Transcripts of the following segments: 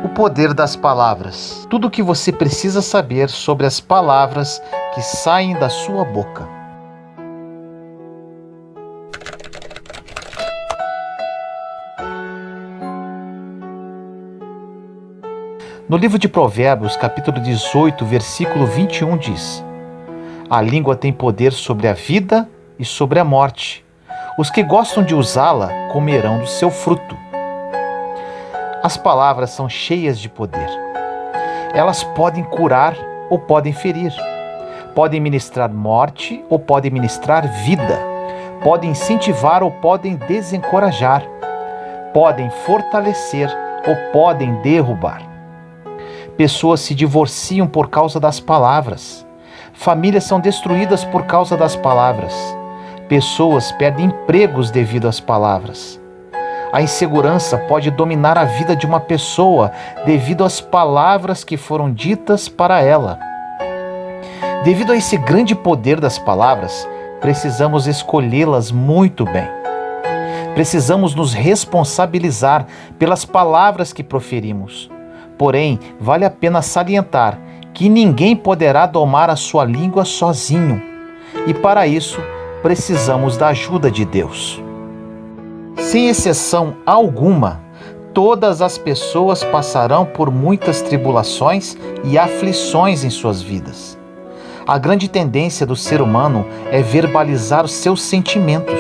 O poder das palavras. Tudo o que você precisa saber sobre as palavras que saem da sua boca. No livro de Provérbios, capítulo 18, versículo 21 diz: A língua tem poder sobre a vida e sobre a morte. Os que gostam de usá-la comerão do seu fruto. As palavras são cheias de poder. Elas podem curar ou podem ferir. Podem ministrar morte ou podem ministrar vida. Podem incentivar ou podem desencorajar. Podem fortalecer ou podem derrubar. Pessoas se divorciam por causa das palavras. Famílias são destruídas por causa das palavras. Pessoas perdem empregos devido às palavras. A insegurança pode dominar a vida de uma pessoa devido às palavras que foram ditas para ela. Devido a esse grande poder das palavras, precisamos escolhê-las muito bem. Precisamos nos responsabilizar pelas palavras que proferimos. Porém, vale a pena salientar que ninguém poderá domar a sua língua sozinho. E para isso, precisamos da ajuda de Deus. Sem exceção alguma, todas as pessoas passarão por muitas tribulações e aflições em suas vidas. A grande tendência do ser humano é verbalizar os seus sentimentos.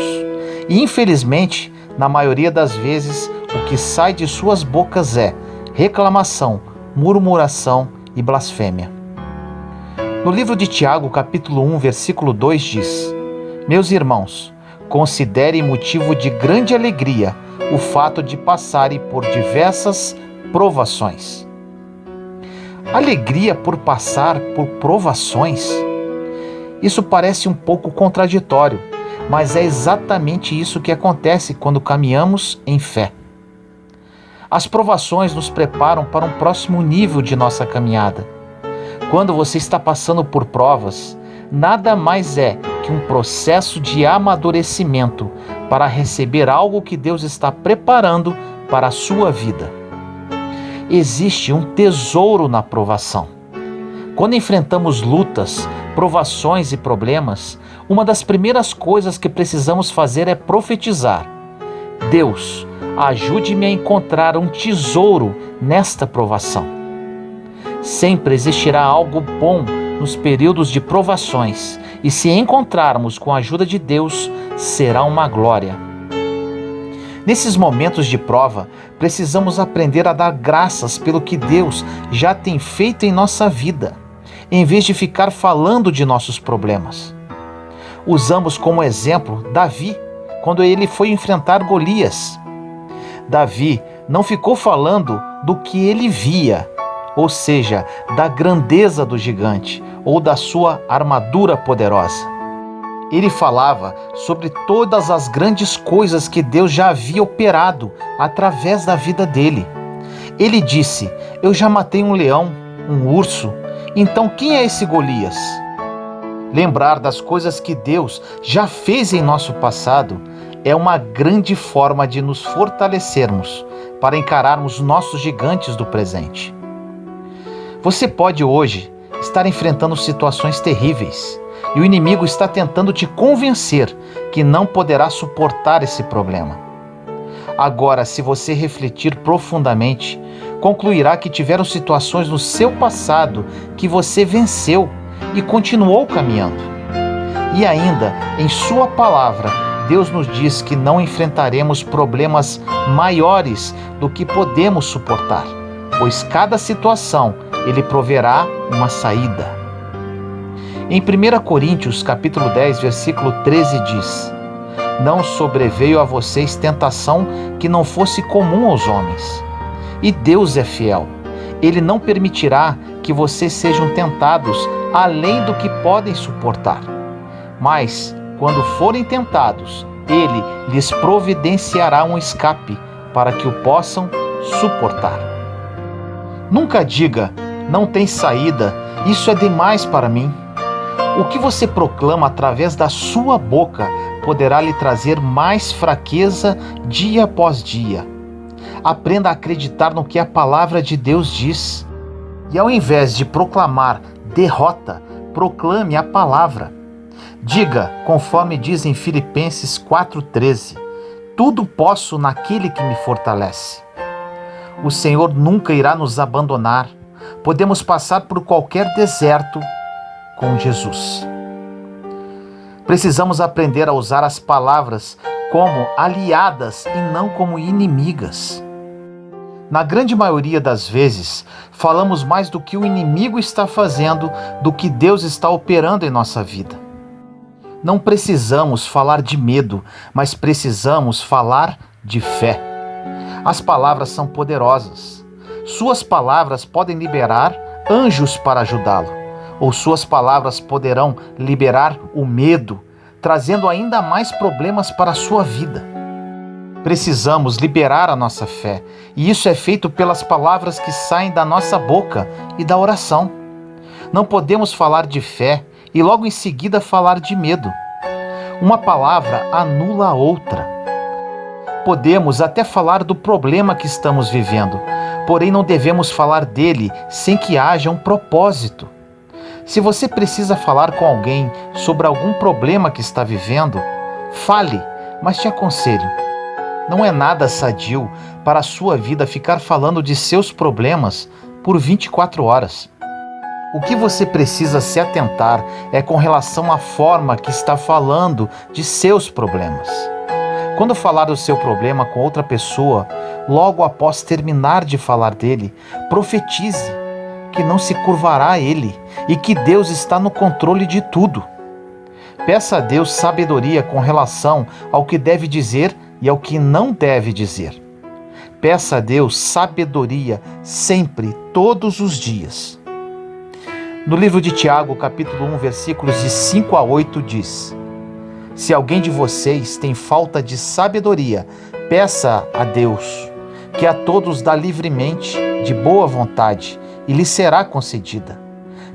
E, infelizmente, na maioria das vezes, o que sai de suas bocas é reclamação, murmuração e blasfêmia. No livro de Tiago, capítulo 1, versículo 2 diz: Meus irmãos, considerem motivo de grande alegria o fato de passarem por diversas provações. Alegria por passar por provações? Isso parece um pouco contraditório, mas é exatamente isso que acontece quando caminhamos em fé. As provações nos preparam para um próximo nível de nossa caminhada. Quando você está passando por provas, nada mais é que um processo de amadurecimento para receber algo que Deus está preparando para a sua vida. Existe um tesouro na provação. Quando enfrentamos lutas, provações e problemas, uma das primeiras coisas que precisamos fazer é profetizar: Deus, ajude-me a encontrar um tesouro nesta provação. Sempre existirá algo bom nos períodos de provações, e se encontrarmos com a ajuda de Deus, será uma glória. Nesses momentos de prova, precisamos aprender a dar graças pelo que Deus já tem feito em nossa vida, em vez de ficar falando de nossos problemas. Usamos como exemplo Davi, quando ele foi enfrentar Golias. Davi não ficou falando do que ele via, ou seja, da grandeza do gigante ou da sua armadura poderosa. Ele falava sobre todas as grandes coisas que Deus já havia operado através da vida dele. Ele disse: Eu já matei um leão, um urso, então quem é esse Golias? Lembrar das coisas que Deus já fez em nosso passado é uma grande forma de nos fortalecermos para encararmos nossos gigantes do presente. Você pode hoje estar enfrentando situações terríveis e o inimigo está tentando te convencer que não poderá suportar esse problema. Agora, se você refletir profundamente, concluirá que tiveram situações no seu passado que você venceu e continuou caminhando. E ainda, em sua palavra, Deus nos diz que não enfrentaremos problemas maiores do que podemos suportar, pois cada situação Ele proverá uma saída. Em 1 Coríntios, capítulo 10, versículo 13 diz: Não sobreveio a vocês tentação que não fosse comum aos homens. E Deus é fiel. Ele não permitirá que vocês sejam tentados além do que podem suportar. Mas, quando forem tentados, Ele lhes providenciará um escape para que o possam suportar. Nunca diga: não tem saída, isso é demais para mim. O que você proclama através da sua boca poderá lhe trazer mais fraqueza dia após dia. Aprenda a acreditar no que a palavra de Deus diz. E ao invés de proclamar derrota, proclame a palavra. Diga, conforme diz em Filipenses 4,13, tudo posso naquele que me fortalece. O Senhor nunca irá nos abandonar. Podemos passar por qualquer deserto com Jesus. Precisamos aprender a usar as palavras como aliadas e não como inimigas. Na grande maioria das vezes, falamos mais do que o inimigo está fazendo do que Deus está operando em nossa vida. Não precisamos falar de medo, mas precisamos falar de fé. As palavras são poderosas. Suas palavras podem liberar anjos para ajudá-lo, ou suas palavras poderão liberar o medo, trazendo ainda mais problemas para a sua vida. Precisamos liberar a nossa fé, e isso é feito pelas palavras que saem da nossa boca e da oração. Não podemos falar de fé e logo em seguida falar de medo. Uma palavra anula a outra. Podemos até falar do problema que estamos vivendo, porém não devemos falar dele sem que haja um propósito. Se você precisa falar com alguém sobre algum problema que está vivendo, fale, mas te aconselho. Não é nada sadio para a sua vida ficar falando de seus problemas por 24 horas. O que você precisa se atentar é com relação à forma que está falando de seus problemas. Quando falar do seu problema com outra pessoa, logo após terminar de falar dele, profetize que não se curvará a ele e que Deus está no controle de tudo. Peça a Deus sabedoria com relação ao que deve dizer e ao que não deve dizer. Peça a Deus sabedoria sempre, todos os dias. No livro de Tiago, capítulo 1, versículos de 5 a 8 diz: se alguém de vocês tem falta de sabedoria, peça a Deus, que a todos dá livremente, de boa vontade, e lhe será concedida.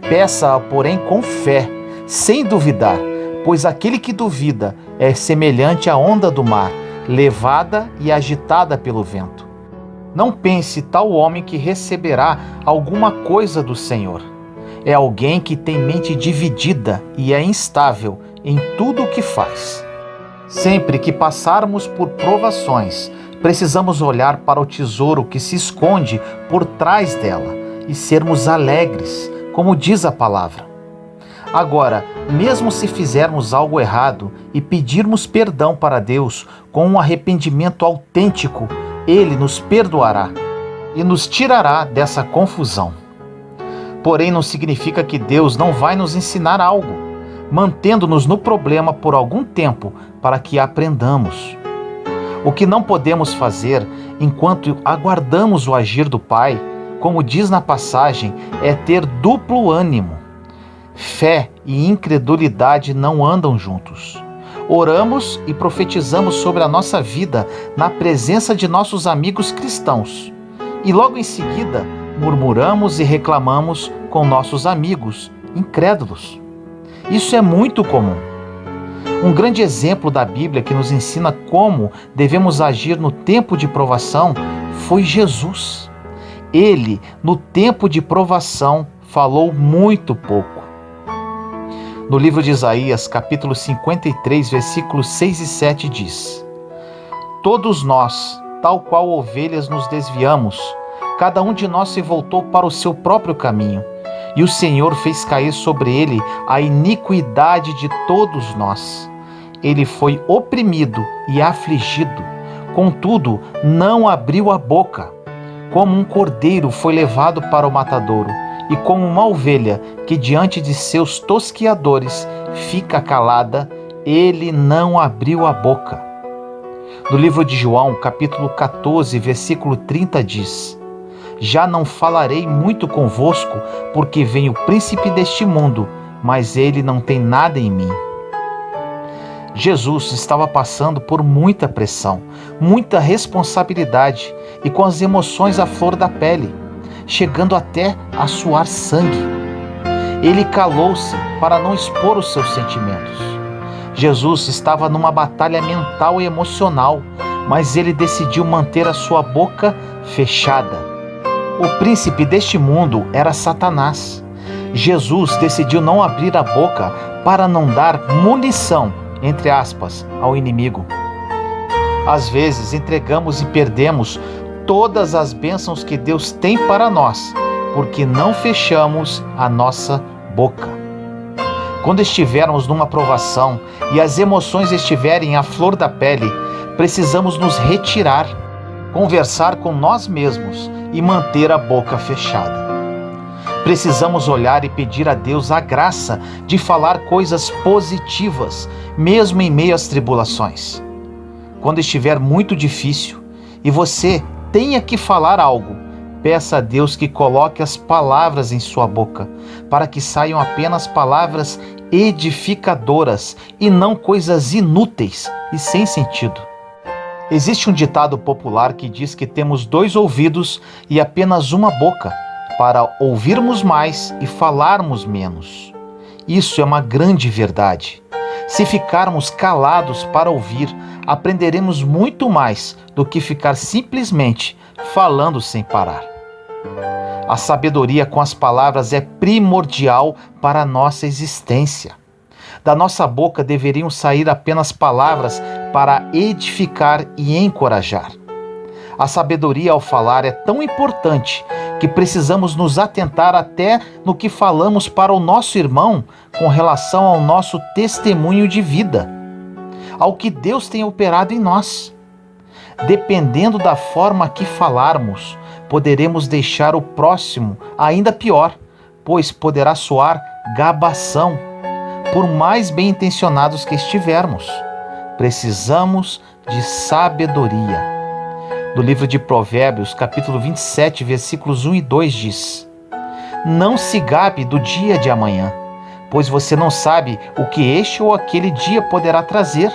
Peça-a, porém, com fé, sem duvidar, pois aquele que duvida é semelhante à onda do mar, levada e agitada pelo vento. Não pense tal homem que receberá alguma coisa do Senhor. É alguém que tem mente dividida e é instável em tudo o que faz. Sempre que passarmos por provações, precisamos olhar para o tesouro que se esconde por trás dela e sermos alegres, como diz a palavra. Agora, mesmo se fizermos algo errado e pedirmos perdão para Deus com um arrependimento autêntico, Ele nos perdoará e nos tirará dessa confusão. Porém, não significa que Deus não vai nos ensinar algo, mantendo-nos no problema por algum tempo para que aprendamos. O que não podemos fazer enquanto aguardamos o agir do Pai, como diz na passagem, é ter duplo ânimo. Fé e incredulidade não andam juntos. Oramos e profetizamos sobre a nossa vida na presença de nossos amigos cristãos. E logo em seguida, murmuramos e reclamamos com nossos amigos incrédulos. Isso é muito comum. Um grande exemplo da Bíblia que nos ensina como devemos agir no tempo de provação foi Jesus. Ele, no tempo de provação, falou muito pouco. No livro de Isaías, capítulo 53, versículos 6 e 7 diz: todos nós, tal qual ovelhas, nos desviamos, cada um de nós se voltou para o seu próprio caminho, e o Senhor fez cair sobre ele a iniquidade de todos nós. Ele foi oprimido e afligido, contudo não abriu a boca. Como um cordeiro foi levado para o matadouro, e como uma ovelha que diante de seus tosquiadores fica calada, ele não abriu a boca. No livro de João, capítulo 14, versículo 30 diz: já não falarei muito convosco, porque vem o príncipe deste mundo, mas ele não tem nada em mim. Jesus estava passando por muita pressão, muita responsabilidade e com as emoções à flor da pele, chegando até a suar sangue. Ele calou-se para não expor os seus sentimentos. Jesus estava numa batalha mental e emocional, mas ele decidiu manter a sua boca fechada. O príncipe deste mundo era Satanás. Jesus decidiu não abrir a boca para não dar munição, entre aspas, ao inimigo. Às vezes entregamos e perdemos todas as bênçãos que Deus tem para nós, porque não fechamos a nossa boca. Quando estivermos numa provação e as emoções estiverem à flor da pele, precisamos nos retirar, conversar com nós mesmos e manter a boca fechada. Precisamos olhar e pedir a Deus a graça de falar coisas positivas, mesmo em meio às tribulações. Quando estiver muito difícil e você tenha que falar algo, peça a Deus que coloque as palavras em sua boca, para que saiam apenas palavras edificadoras e não coisas inúteis e sem sentido. Existe um ditado popular que diz que temos 2 ouvidos e apenas uma boca, para ouvirmos mais e falarmos menos. Isso é uma grande verdade. Se ficarmos calados para ouvir, aprenderemos muito mais do que ficar simplesmente falando sem parar. A sabedoria com as palavras é primordial para a nossa existência. Da nossa boca deveriam sair apenas palavras para edificar e encorajar. A sabedoria ao falar é tão importante que precisamos nos atentar até no que falamos para o nosso irmão com relação ao nosso testemunho de vida, ao que Deus tem operado em nós. Dependendo da forma que falarmos, poderemos deixar o próximo ainda pior, pois poderá soar gabação, por mais bem intencionados que estivermos. Precisamos de sabedoria. No livro de Provérbios, capítulo 27, versículos 1 e 2 diz: Não se gabe do dia de amanhã, pois você não sabe o que este ou aquele dia poderá trazer.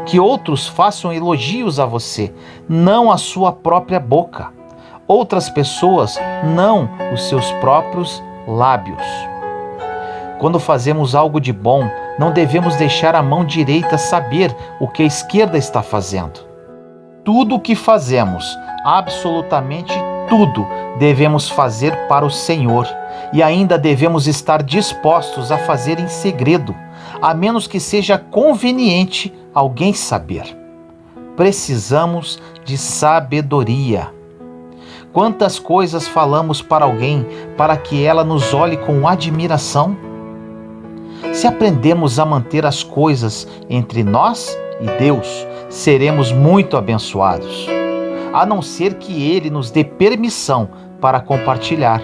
Que outros façam elogios a você, não a sua própria boca. Outras pessoas, não os seus próprios lábios. Quando fazemos algo de bom, não devemos deixar a mão direita saber o que a esquerda está fazendo. Tudo o que fazemos, absolutamente tudo, devemos fazer para o Senhor, e ainda devemos estar dispostos a fazer em segredo, a menos que seja conveniente alguém saber. Precisamos de sabedoria. Quantas coisas falamos para alguém para que ela nos olhe com admiração? Se aprendermos a manter as coisas entre nós e Deus, seremos muito abençoados, a não ser que Ele nos dê permissão para compartilhar.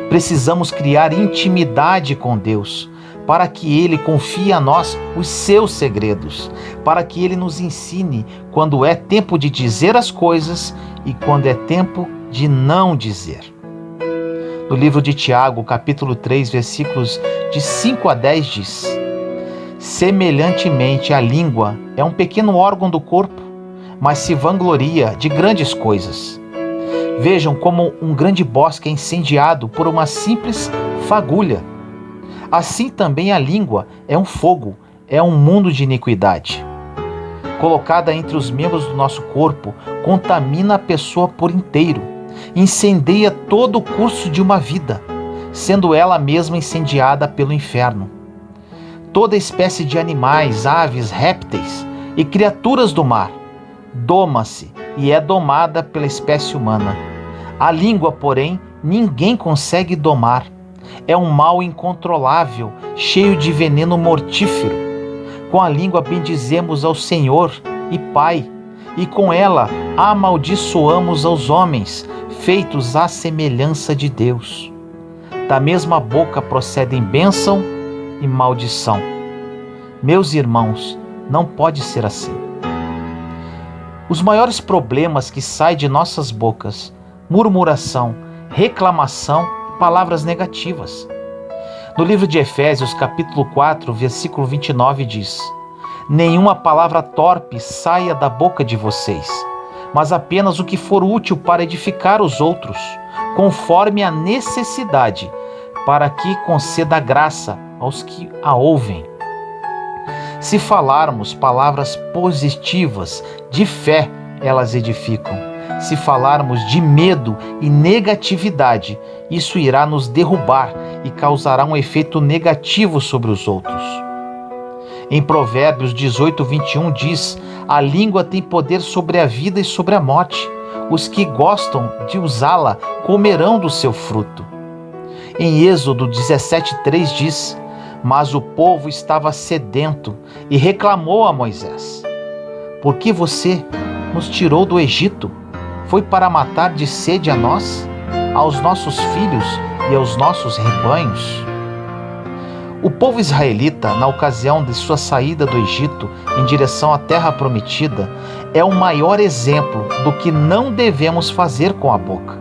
Precisamos criar intimidade com Deus, para que Ele confie a nós os seus segredos, para que Ele nos ensine quando é tempo de dizer as coisas e quando é tempo de não dizer. No livro de Tiago, capítulo 3, versículos de 5 a 10 diz: Semelhantemente, a língua é um pequeno órgão do corpo, mas se vangloria de grandes coisas. Vejam como um grande bosque é incendiado por uma simples fagulha. Assim também a língua é um fogo, é um mundo de iniquidade. Colocada entre os membros do nosso corpo, contamina a pessoa por inteiro, incendeia todo o curso de uma vida, sendo ela mesma incendiada pelo inferno. Toda espécie de animais, aves, répteis e criaturas do mar doma-se e é domada pela espécie humana. A língua, porém, ninguém consegue domar. É um mal incontrolável, cheio de veneno mortífero. Com a língua bendizemos ao Senhor e Pai, e com ela amaldiçoamos aos homens, feitos à semelhança de Deus. Da mesma boca procedem bênção e maldição. Meus irmãos, não pode ser assim. Os maiores problemas que saem de nossas bocas: murmuração, reclamação, palavras negativas. No livro de Efésios, capítulo 4, versículo 29 diz: Nenhuma palavra torpe saia da boca de vocês, mas apenas o que for útil para edificar os outros, conforme a necessidade, para que conceda graça aos que a ouvem. Se falarmos palavras positivas, de fé, elas edificam. Se falarmos de medo e negatividade, isso irá nos derrubar e causará um efeito negativo sobre os outros. Em Provérbios 18:21 diz: a língua tem poder sobre a vida e sobre a morte. Os que gostam de usá-la comerão do seu fruto. Em Êxodo 17:3 diz: mas o povo estava sedento e reclamou a Moisés: por que você nos tirou do Egito? Foi para matar de sede a nós, aos nossos filhos e aos nossos rebanhos? O povo israelita, na ocasião de sua saída do Egito em direção à terra prometida, é o maior exemplo do que não devemos fazer com a boca.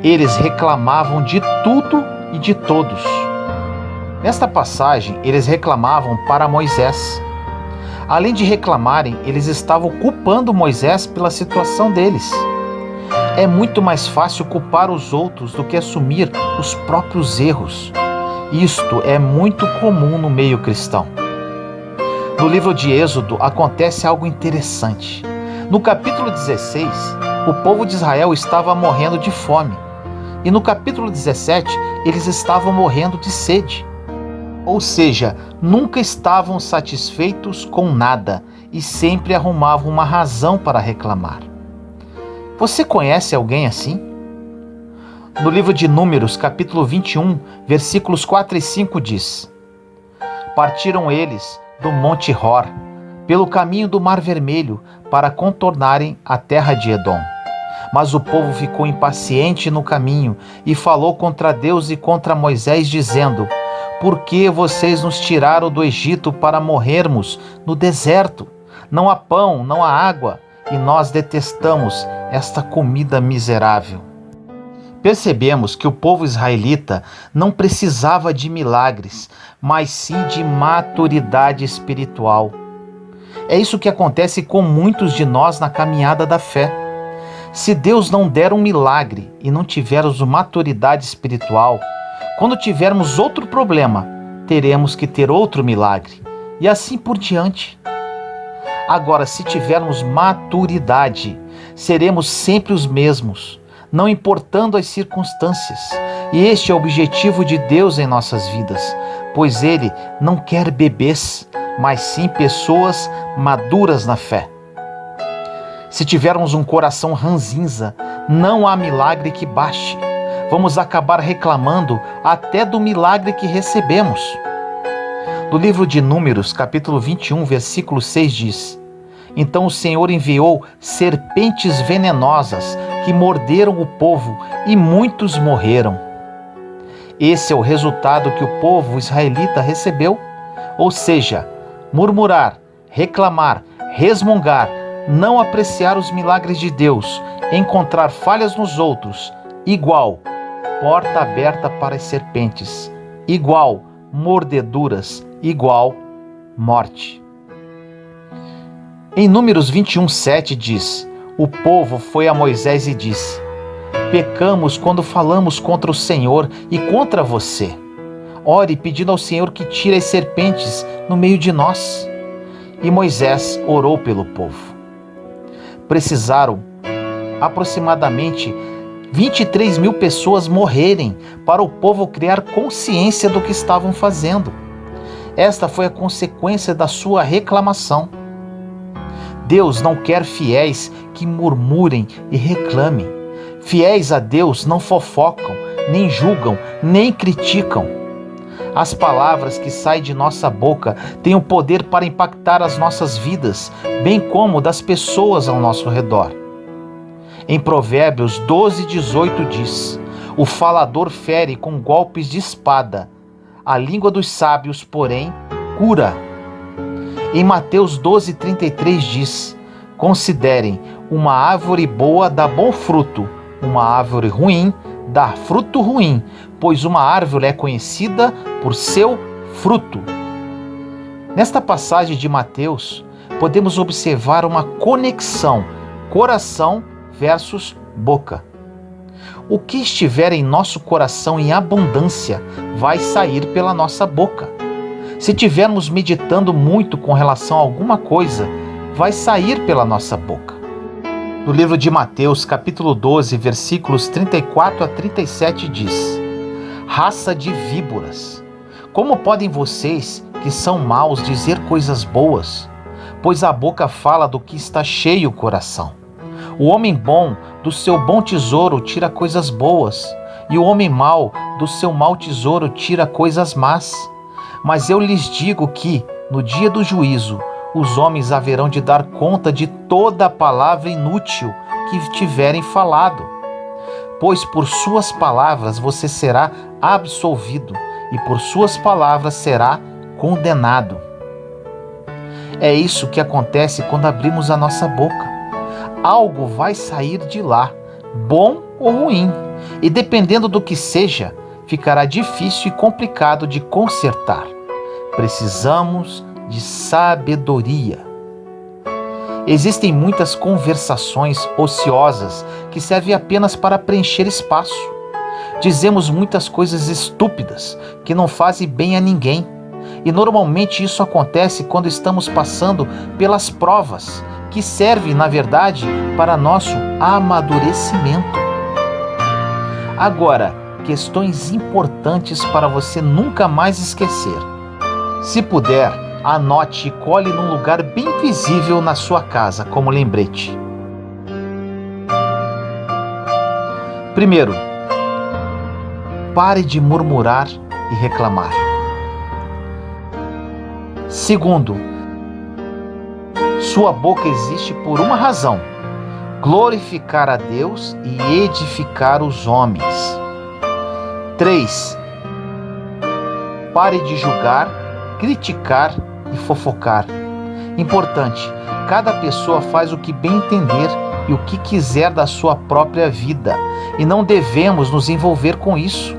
Eles reclamavam de tudo e de todos. Nesta passagem, eles reclamavam para Moisés. Além de reclamarem, eles estavam culpando Moisés pela situação deles. É muito mais fácil culpar os outros do que assumir os próprios erros. Isto é muito comum no meio cristão. No livro de Êxodo acontece algo interessante. No capítulo 16, o povo de Israel estava morrendo de fome. E no capítulo 17, eles estavam morrendo de sede. Ou seja, nunca estavam satisfeitos com nada e sempre arrumavam uma razão para reclamar. Você conhece alguém assim? No livro de Números, capítulo 21, versículos 4 e 5 diz: partiram eles do Monte Hor, pelo caminho do Mar Vermelho, para contornarem a terra de Edom. Mas o povo ficou impaciente no caminho e falou contra Deus e contra Moisés, dizendo: por que vocês nos tiraram do Egito para morrermos no deserto? Não há pão, não há água, e nós detestamos esta comida miserável. Percebemos que o povo israelita não precisava de milagres, mas sim de maturidade espiritual. É isso que acontece com muitos de nós na caminhada da fé. Se Deus não der um milagre e não tivermos maturidade espiritual, quando tivermos outro problema, teremos que ter outro milagre, e assim por diante. Agora, se tivermos maturidade, seremos sempre os mesmos, não importando as circunstâncias. E este é o objetivo de Deus em nossas vidas, pois Ele não quer bebês, mas sim pessoas maduras na fé. Se tivermos um coração ranzinza, não há milagre que baste. Vamos acabar reclamando até do milagre que recebemos. No livro de Números, capítulo 21, versículo 6 diz: então o Senhor enviou serpentes venenosas que morderam o povo e muitos morreram. Esse é o resultado que o povo israelita recebeu. Ou seja, murmurar, reclamar, resmungar, não apreciar os milagres de Deus, encontrar falhas nos outros, igual porta aberta para as serpentes, igual mordeduras, igual morte. Em Números 21:7 diz: o povo foi a Moisés e disse: pecamos quando falamos contra o Senhor e contra você. Ore pedindo ao Senhor que tire as serpentes no meio de nós. E Moisés orou pelo povo. Precisaram aproximadamente 23 mil pessoas morrerem para o povo criar consciência do que estavam fazendo. Esta foi a consequência da sua reclamação. Deus não quer fiéis que murmurem e reclamem. Fiéis a Deus não fofocam, nem julgam, nem criticam. As palavras que saem de nossa boca têm o poder para impactar as nossas vidas, bem como das pessoas ao nosso redor. Em Provérbios 12:18 diz: o falador fere com golpes de espada, a língua dos sábios, porém, cura. Em Mateus 12:33 diz: considerem, uma árvore boa dá bom fruto, uma árvore ruim dá fruto ruim, pois uma árvore é conhecida por seu fruto. Nesta passagem de Mateus, podemos observar uma conexão coração versus boca. O que estiver em nosso coração em abundância vai sair pela nossa boca. Se tivermos meditando muito com relação a alguma coisa, vai sair pela nossa boca. No livro de Mateus, capítulo 12, versículos 34 a 37 diz: Raça de víboras, como podem vocês, que são maus, dizer coisas boas? Pois a boca fala do que está cheio o coração. O homem bom do seu bom tesouro tira coisas boas, e o homem mau do seu mau tesouro tira coisas más. Mas eu lhes digo que, no dia do juízo, os homens haverão de dar conta de toda a palavra inútil que tiverem falado. Pois por suas palavras você será absolvido, e por suas palavras será condenado. É isso que acontece quando abrimos a nossa boca. Algo vai sair de lá, bom ou ruim, e dependendo do que seja, ficará difícil e complicado de consertar. Precisamos de sabedoria. Existem muitas conversações ociosas que servem apenas para preencher espaço. Dizemos muitas coisas estúpidas que não fazem bem a ninguém. E normalmente isso acontece quando estamos passando pelas provas, que servem, na verdade, para nosso amadurecimento. Agora, questões importantes para você nunca mais esquecer. Se puder, anote e cole num lugar bem visível na sua casa, como lembrete. Primeiro, pare de murmurar e reclamar. Segundo, sua boca existe por uma razão: glorificar a Deus e edificar os homens. 3. Pare de julgar, criticar e fofocar. Importante, cada pessoa faz o que bem entender e o que quiser da sua própria vida, e não devemos nos envolver com isso.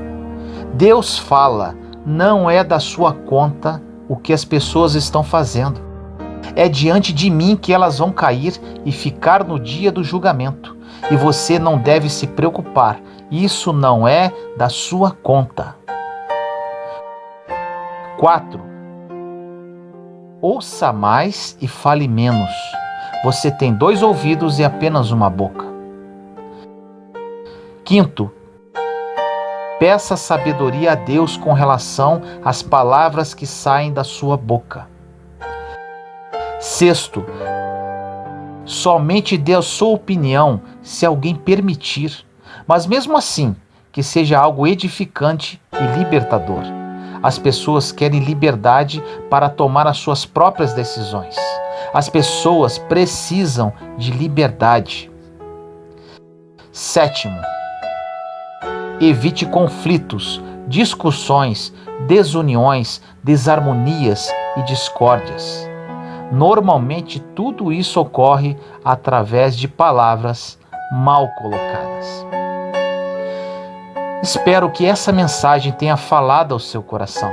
Deus fala, não é da sua conta o que as pessoas estão fazendo. É diante de mim que elas vão cair e ficar no dia do julgamento. E você não deve se preocupar. Isso não é da sua conta. 4. Ouça mais e fale menos. Você tem 2 ouvidos e apenas uma boca. 5. Peça sabedoria a Deus com relação às palavras que saem da sua boca. 6. Somente dê a sua opinião se alguém permitir, mas mesmo assim, que seja algo edificante e libertador. As pessoas querem liberdade para tomar as suas próprias decisões. As pessoas precisam de liberdade. 7. Evite conflitos, discussões, desuniões, desarmonias e discórdias. Normalmente tudo isso ocorre através de palavras mal colocadas. Espero que essa mensagem tenha falado ao seu coração.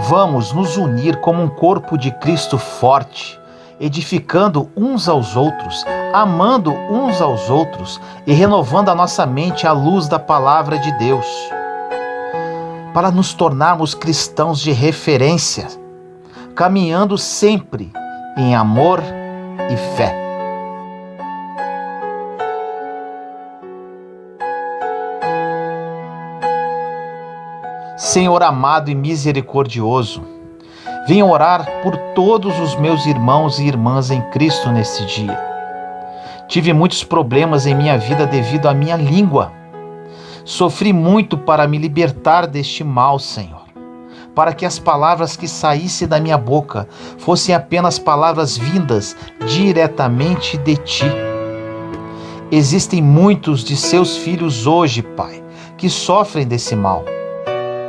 Vamos nos unir como um corpo de Cristo forte, edificando uns aos outros, amando uns aos outros e renovando a nossa mente à luz da palavra de Deus, para nos tornarmos cristãos de referência, caminhando sempre em amor e fé. Senhor amado e misericordioso, venho orar por todos os meus irmãos e irmãs em Cristo nesse dia. Tive muitos problemas em minha vida devido à minha língua. Sofri muito para me libertar deste mal, Senhor, para que as palavras que saíssem da minha boca fossem apenas palavras vindas diretamente de Ti. Existem muitos de seus filhos hoje, Pai, que sofrem desse mal.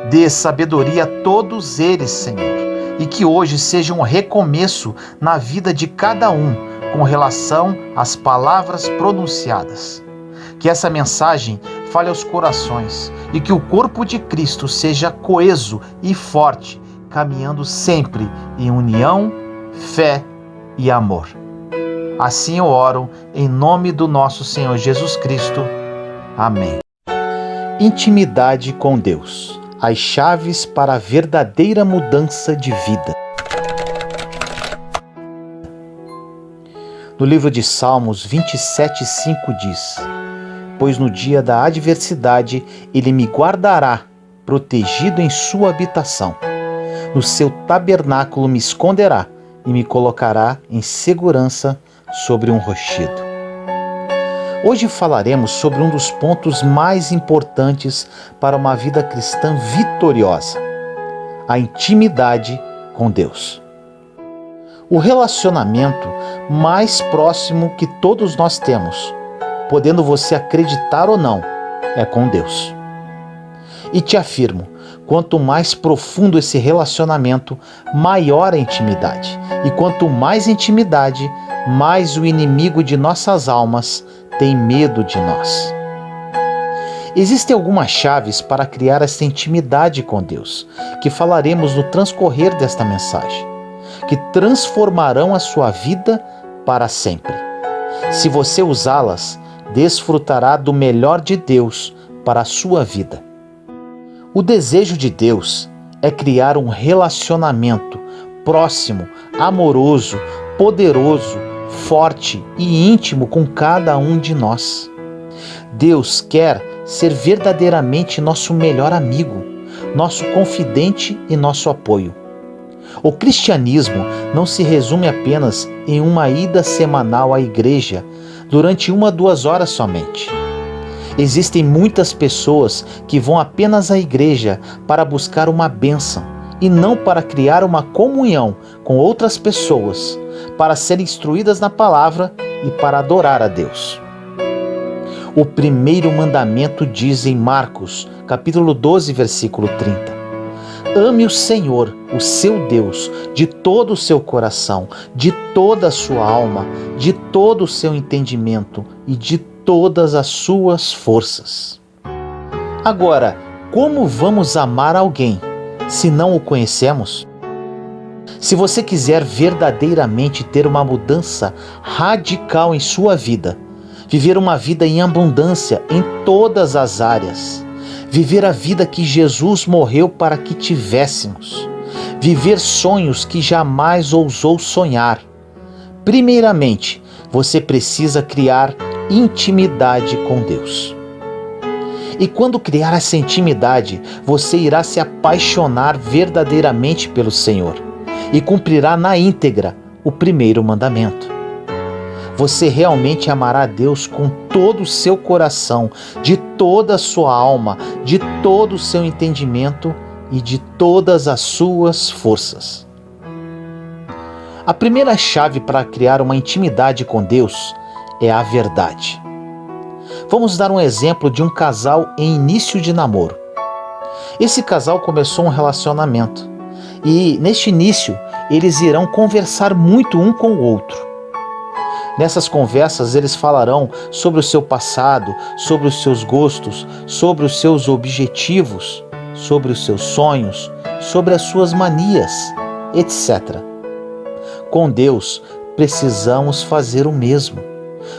Dê sabedoria a todos eles, Senhor, e que hoje seja um recomeço na vida de cada um com relação às palavras pronunciadas. Que essa mensagem fale aos corações e que o corpo de Cristo seja coeso e forte, caminhando sempre em união, fé e amor. Assim eu oro em nome do nosso Senhor Jesus Cristo. Amém. Intimidade com Deus. as chaves para a verdadeira mudança de vida. No livro de Salmos 27:5 diz: Pois no dia da adversidade ele me guardará, protegido em sua habitação. No seu tabernáculo me esconderá e me colocará em segurança sobre um rochedo. Hoje falaremos sobre um dos pontos mais importantes para uma vida cristã vitoriosa: a intimidade com Deus. O relacionamento mais próximo que todos nós temos, podendo você acreditar ou não, é com Deus. E te afirmo, quanto mais profundo esse relacionamento, maior a intimidade. E quanto mais intimidade, mais o inimigo de nossas almas tem medo de nós. Existem algumas chaves para criar essa intimidade com Deus, que falaremos no transcorrer desta mensagem, que transformarão a sua vida para sempre. Se você usá-las, desfrutará do melhor de Deus para a sua vida. O desejo de Deus é criar um relacionamento próximo, amoroso, poderoso, forte e íntimo com cada um de nós. Deus quer ser verdadeiramente nosso melhor amigo, nosso confidente e nosso apoio. O cristianismo não se resume apenas em uma ida semanal à igreja durante 1 a 2 horas somente. Existem muitas pessoas que vão apenas à igreja para buscar uma bênção e não para criar uma comunhão com outras pessoas, para serem instruídas na palavra e para adorar a Deus. O primeiro mandamento diz em Marcos, capítulo 12, versículo 30: Ame o Senhor, o seu Deus, de todo o seu coração, de toda a sua alma, de todo o seu entendimento e de todas as suas forças. Agora, como vamos amar alguém se não o conhecemos? Se você quiser verdadeiramente ter uma mudança radical em sua vida, viver uma vida em abundância em todas as áreas, viver a vida que Jesus morreu para que tivéssemos, viver sonhos que jamais ousou sonhar, primeiramente, você precisa criar intimidade com Deus. E quando criar essa intimidade, você irá se apaixonar verdadeiramente pelo Senhor e cumprirá na íntegra o primeiro mandamento. Você realmente amará a Deus com todo o seu coração, de toda a sua alma, de todo o seu entendimento e de todas as suas forças. A primeira chave para criar uma intimidade com Deus é a verdade. Vamos dar um exemplo de um casal em início de namoro. Esse casal começou um relacionamento e, neste início, eles irão conversar muito um com o outro. Nessas conversas, eles falarão sobre o seu passado, sobre os seus gostos, sobre os seus objetivos, sobre os seus sonhos, sobre as suas manias, etc. Com Deus, precisamos fazer o mesmo.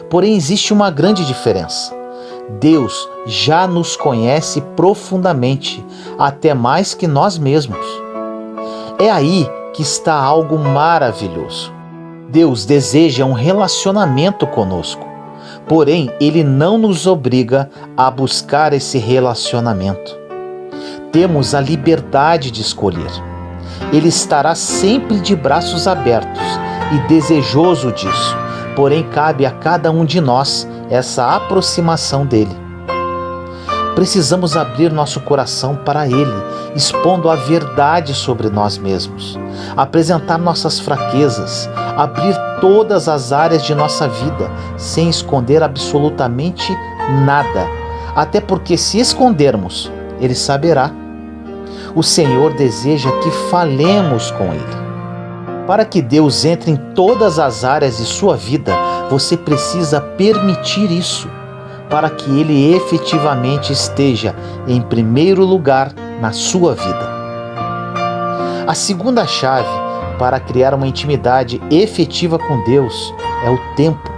Porém, existe uma grande diferença. Deus já nos conhece profundamente, até mais que nós mesmos. É aí que está algo maravilhoso. Deus deseja um relacionamento conosco, porém Ele não nos obriga a buscar esse relacionamento. Temos a liberdade de escolher. Ele estará sempre de braços abertos e desejoso disso, porém cabe a cada um de nós essa aproximação dele. Precisamos abrir nosso coração para Ele, expondo a verdade sobre nós mesmos, apresentar nossas fraquezas, abrir todas as áreas de nossa vida, sem esconder absolutamente nada, até porque se escondermos, Ele saberá. O Senhor deseja que falemos com Ele. Para que Deus entre em todas as áreas de sua vida, você precisa permitir isso, para que Ele efetivamente esteja em primeiro lugar na sua vida. A segunda chave para criar uma intimidade efetiva com Deus é o tempo.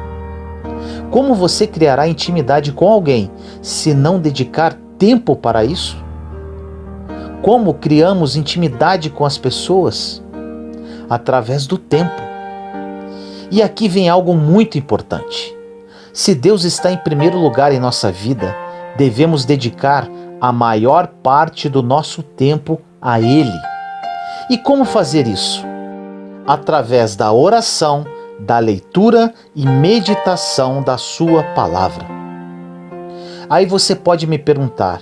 Como você criará intimidade com alguém se não dedicar tempo para isso? Como criamos intimidade com as pessoas? Através do tempo. E aqui vem algo muito importante. Se Deus está em primeiro lugar em nossa vida, devemos dedicar a maior parte do nosso tempo a Ele. E como fazer isso? Através da oração, da leitura e meditação da Sua palavra. Aí você pode me perguntar,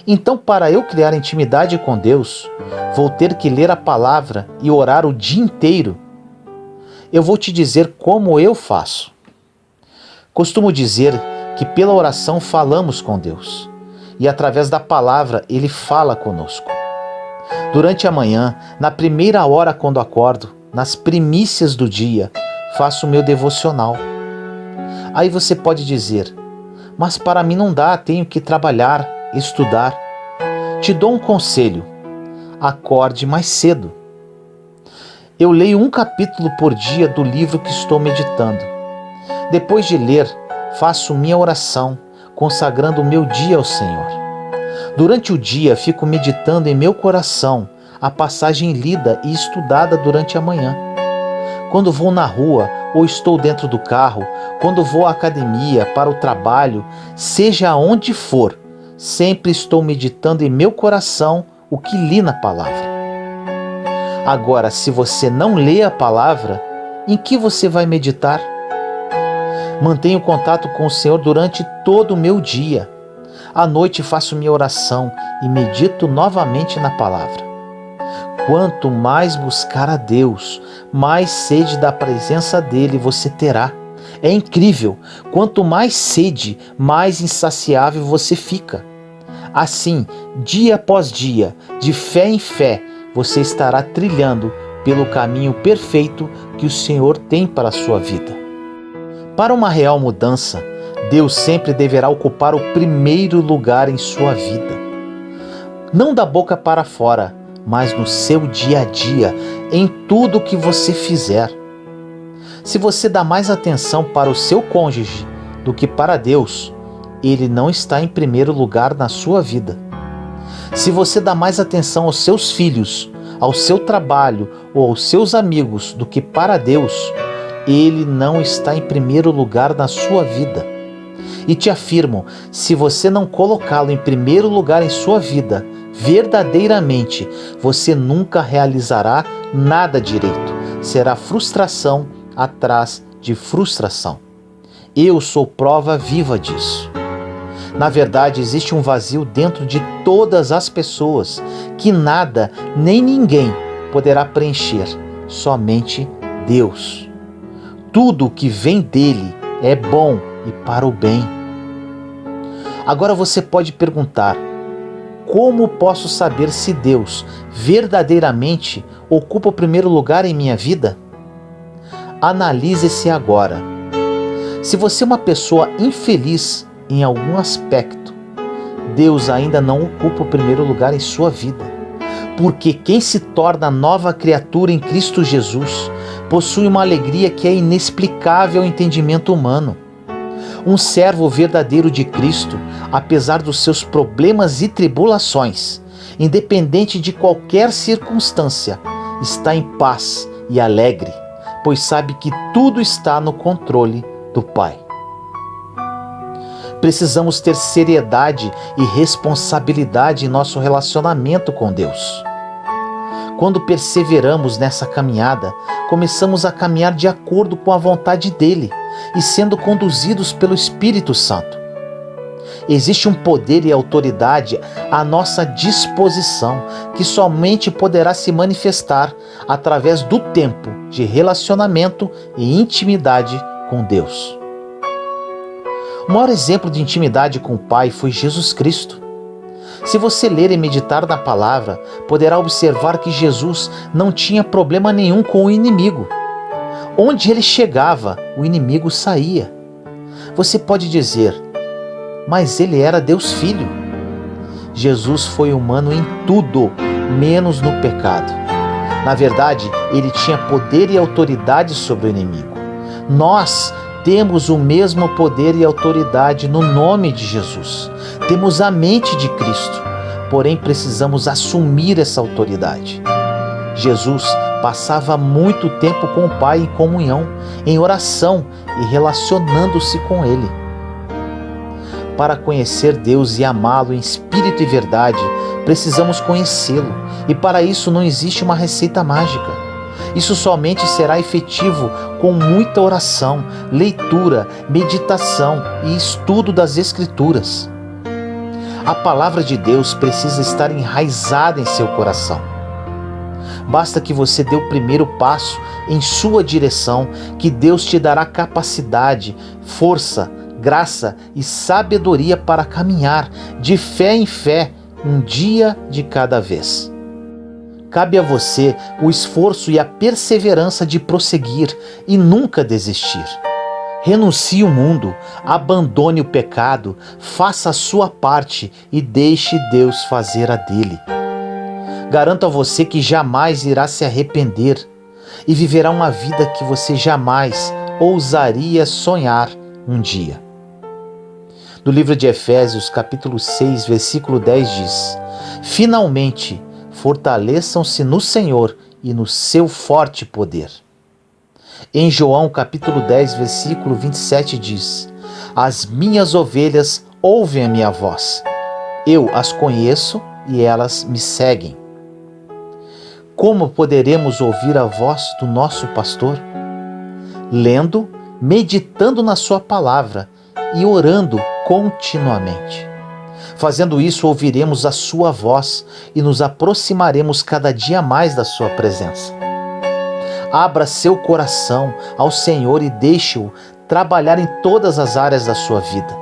então para eu criar intimidade com Deus, vou ter que ler a palavra e orar o dia inteiro? Eu vou te dizer como eu faço. Costumo dizer que pela oração falamos com Deus e através da palavra Ele fala conosco. Durante a manhã, na primeira hora quando acordo, nas primícias do dia, faço o meu devocional. Aí você pode dizer, mas para mim não dá, tenho que trabalhar, estudar. Te dou um conselho, acorde mais cedo. Eu leio um capítulo por dia do livro que estou meditando. Depois de ler, faço minha oração, consagrando o meu dia ao Senhor. Durante o dia, fico meditando em meu coração a passagem lida e estudada durante a manhã. Quando vou na rua ou estou dentro do carro, quando vou à academia, para o trabalho, seja aonde for, sempre estou meditando em meu coração o que li na palavra. Agora, se você não lê a palavra, em que você vai meditar? Mantenho contato com o Senhor durante todo o meu dia. À noite faço minha oração e medito novamente na palavra. Quanto mais buscar a Deus, mais sede da presença dele você terá. É incrível, quanto mais sede, mais insaciável você fica. Assim, dia após dia, de fé em fé, você estará trilhando pelo caminho perfeito que o Senhor tem para a sua vida. Para uma real mudança, Deus sempre deverá ocupar o primeiro lugar em sua vida. Não da boca para fora, mas no seu dia a dia, em tudo que você fizer. Se você dá mais atenção para o seu cônjuge do que para Deus, ele não está em primeiro lugar na sua vida. Se você dá mais atenção aos seus filhos, ao seu trabalho ou aos seus amigos do que para Deus, ele não está em primeiro lugar na sua vida. E te afirmo, se você não colocá-lo em primeiro lugar em sua vida, verdadeiramente, você nunca realizará nada direito. Será frustração atrás de frustração. Eu sou prova viva disso. Na verdade, existe um vazio dentro de todas as pessoas que nada nem ninguém poderá preencher, somente Deus. Tudo o que vem dele é bom e para o bem. Agora você pode perguntar, como posso saber se Deus verdadeiramente ocupa o primeiro lugar em minha vida? Analise-se agora. Se você é uma pessoa infeliz em algum aspecto, Deus ainda não ocupa o primeiro lugar em sua vida. Porque quem se torna nova criatura em Cristo Jesus possui uma alegria que é inexplicável ao entendimento humano. Um servo verdadeiro de Cristo, apesar dos seus problemas e tribulações, independente de qualquer circunstância, está em paz e alegre, pois sabe que tudo está no controle do Pai. Precisamos ter seriedade e responsabilidade em nosso relacionamento com Deus. Quando perseveramos nessa caminhada, começamos a caminhar de acordo com a vontade dele e sendo conduzidos pelo Espírito Santo. Existe um poder e autoridade à nossa disposição que somente poderá se manifestar através do tempo de relacionamento e intimidade com Deus. O maior exemplo de intimidade com o Pai foi Jesus Cristo. Se você ler e meditar na palavra, poderá observar que Jesus não tinha problema nenhum com o inimigo. Onde ele chegava, o inimigo saía. Você pode dizer, mas ele era Deus Filho. Jesus foi humano em tudo, menos no pecado. Na verdade, ele tinha poder e autoridade sobre o inimigo. Nós temos o mesmo poder e autoridade no nome de Jesus. Temos a mente de Cristo. porém precisamos assumir essa autoridade. Jesus passava muito tempo com o Pai em comunhão, em oração e relacionando-se com Ele. Para conhecer Deus e amá-lo em espírito e verdade, precisamos conhecê-lo, e para isso não existe uma receita mágica. Isso somente será efetivo com muita oração, leitura, meditação e estudo das Escrituras. A palavra de Deus precisa estar enraizada em seu coração. Basta que você dê o primeiro passo em sua direção, que Deus te dará capacidade, força, graça e sabedoria para caminhar de fé em fé, um dia de cada vez. Cabe a você o esforço e a perseverança de prosseguir e nunca desistir. Renuncie o mundo, abandone o pecado, faça a sua parte e deixe Deus fazer a dele. Garanto a você que jamais irá se arrepender e viverá uma vida que você jamais ousaria sonhar um dia. No livro de Efésios, capítulo 6, versículo 10 diz: Finalmente, fortaleçam-se no Senhor e no seu forte poder. Em João, capítulo 10, versículo 27 diz: As minhas ovelhas ouvem a minha voz. Eu as conheço e elas me seguem. Como poderemos ouvir a voz do nosso pastor? Lendo, meditando na sua palavra e orando continuamente. Fazendo isso, ouviremos a sua voz e nos aproximaremos cada dia mais da sua presença. Abra seu coração ao Senhor e deixe-o trabalhar em todas as áreas da sua vida.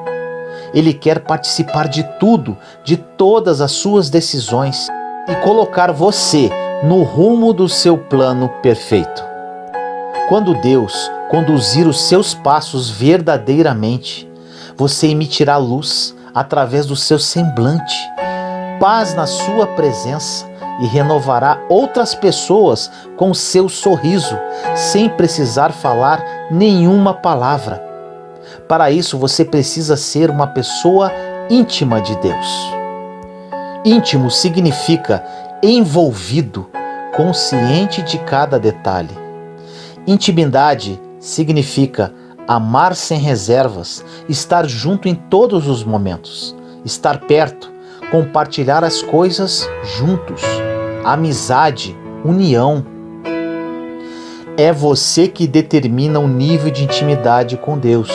Ele quer participar de tudo, de todas as suas decisões e colocar você no rumo do seu plano perfeito. Quando Deus conduzir os seus passos verdadeiramente, você emitirá luz através do seu semblante, paz na sua presença e renovará outras pessoas com seu sorriso, sem precisar falar nenhuma palavra. Para isso, você precisa ser uma pessoa íntima de Deus. Íntimo significa envolvido, consciente de cada detalhe. Intimidade significa amar sem reservas, estar junto em todos os momentos, estar perto, compartilhar as coisas juntos, amizade, união. É você que determina o nível de intimidade com Deus.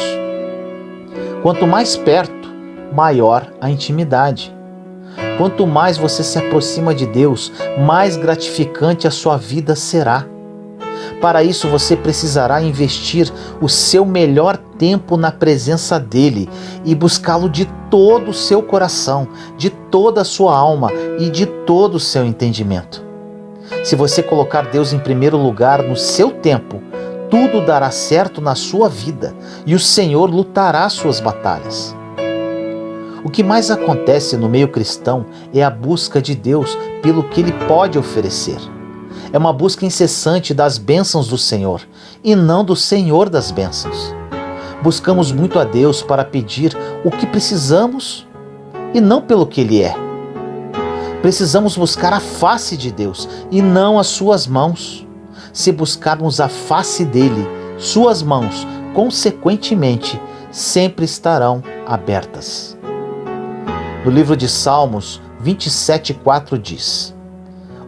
Quanto mais perto, maior a intimidade. Quanto mais você se aproxima de Deus, mais gratificante a sua vida será. Para isso, você precisará investir o seu melhor tempo na presença dele e buscá-lo de todo o seu coração, de toda a sua alma e de todo o seu entendimento. Se você colocar Deus em primeiro lugar no seu tempo, tudo dará certo na sua vida e o Senhor lutará suas batalhas. O que mais acontece no meio cristão é a busca de Deus pelo que Ele pode oferecer. É uma busca incessante das bênçãos do Senhor e não do Senhor das bênçãos. Buscamos muito a Deus para pedir o que precisamos e não pelo que Ele é. Precisamos buscar a face de Deus e não as suas mãos. Se buscarmos a face dele, suas mãos, consequentemente, sempre estarão abertas. No livro de Salmos 27:4 diz: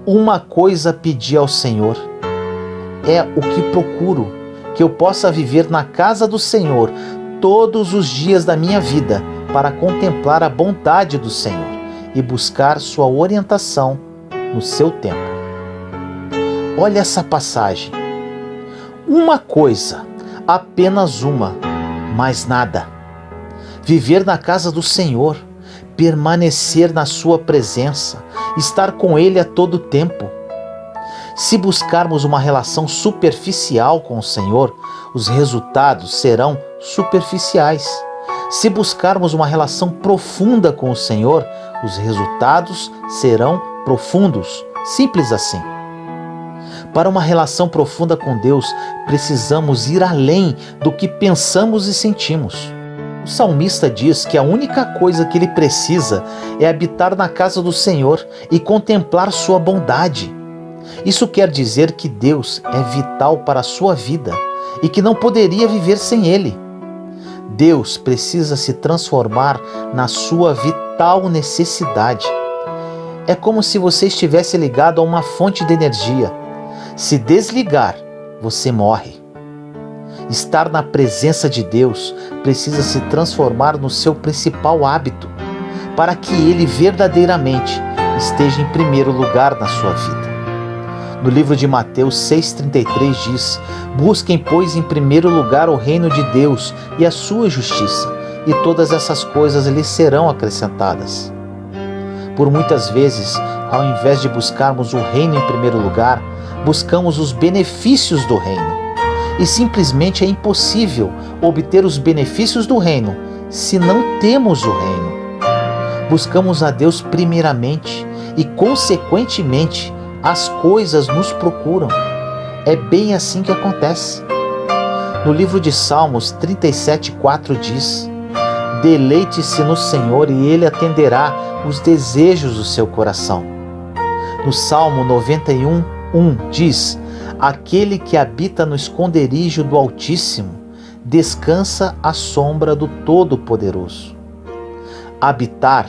Uma coisa pedi ao Senhor, é o que procuro, que eu possa viver na casa do Senhor todos os dias da minha vida, para contemplar a bondade do Senhor e buscar sua orientação no seu tempo. Olha essa passagem. Uma coisa, apenas uma, mais nada. Viver na casa do Senhor, permanecer na sua presença, estar com Ele a todo tempo. Se buscarmos uma relação superficial com o Senhor, os resultados serão superficiais. Se buscarmos uma relação profunda com o Senhor, os resultados serão profundos. Simples assim. Para uma relação profunda com Deus, precisamos ir além do que pensamos e sentimos. O salmista diz que a única coisa que ele precisa é habitar na casa do Senhor e contemplar sua bondade. Isso quer dizer que Deus é vital para a sua vida e que não poderia viver sem Ele. Deus precisa se transformar na sua vital necessidade. É como se você estivesse ligado a uma fonte de energia. Se desligar, você morre. Estar na presença de Deus precisa se transformar no seu principal hábito, para que Ele verdadeiramente esteja em primeiro lugar na sua vida. No livro de Mateus 6,33 diz: busquem, pois, em primeiro lugar o reino de Deus e a sua justiça, e todas essas coisas lhes serão acrescentadas. Por muitas vezes, ao invés de buscarmos o reino em primeiro lugar, buscamos os benefícios do reino. E simplesmente é impossível obter os benefícios do reino se não temos o reino. Buscamos a Deus primeiramente e, consequentemente, as coisas nos procuram. É bem assim que acontece. No livro de Salmos 37,4 diz: deleite-se no Senhor e Ele atenderá os desejos do seu coração. No Salmo 91,1 diz: aquele que habita no esconderijo do Altíssimo descansa à sombra do Todo-Poderoso. Habitar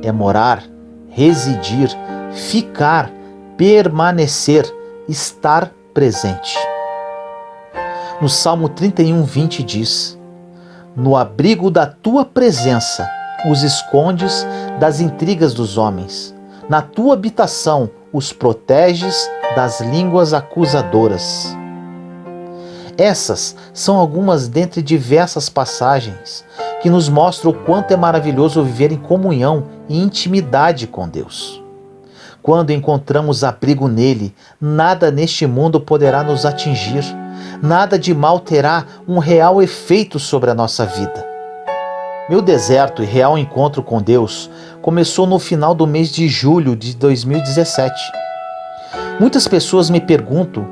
é morar, residir, ficar, permanecer, estar presente. No Salmo 31,20 diz: no abrigo da tua presença os escondes das intrigas dos homens, na tua habitação os proteges das línguas acusadoras. Essas são algumas dentre diversas passagens que nos mostram o quanto é maravilhoso viver em comunhão e intimidade com Deus. Quando encontramos abrigo nele, nada neste mundo poderá nos atingir, nada de mal terá um real efeito sobre a nossa vida. Meu deserto e real encontro com Deus começou no final do mês de julho de 2017. Muitas pessoas me perguntam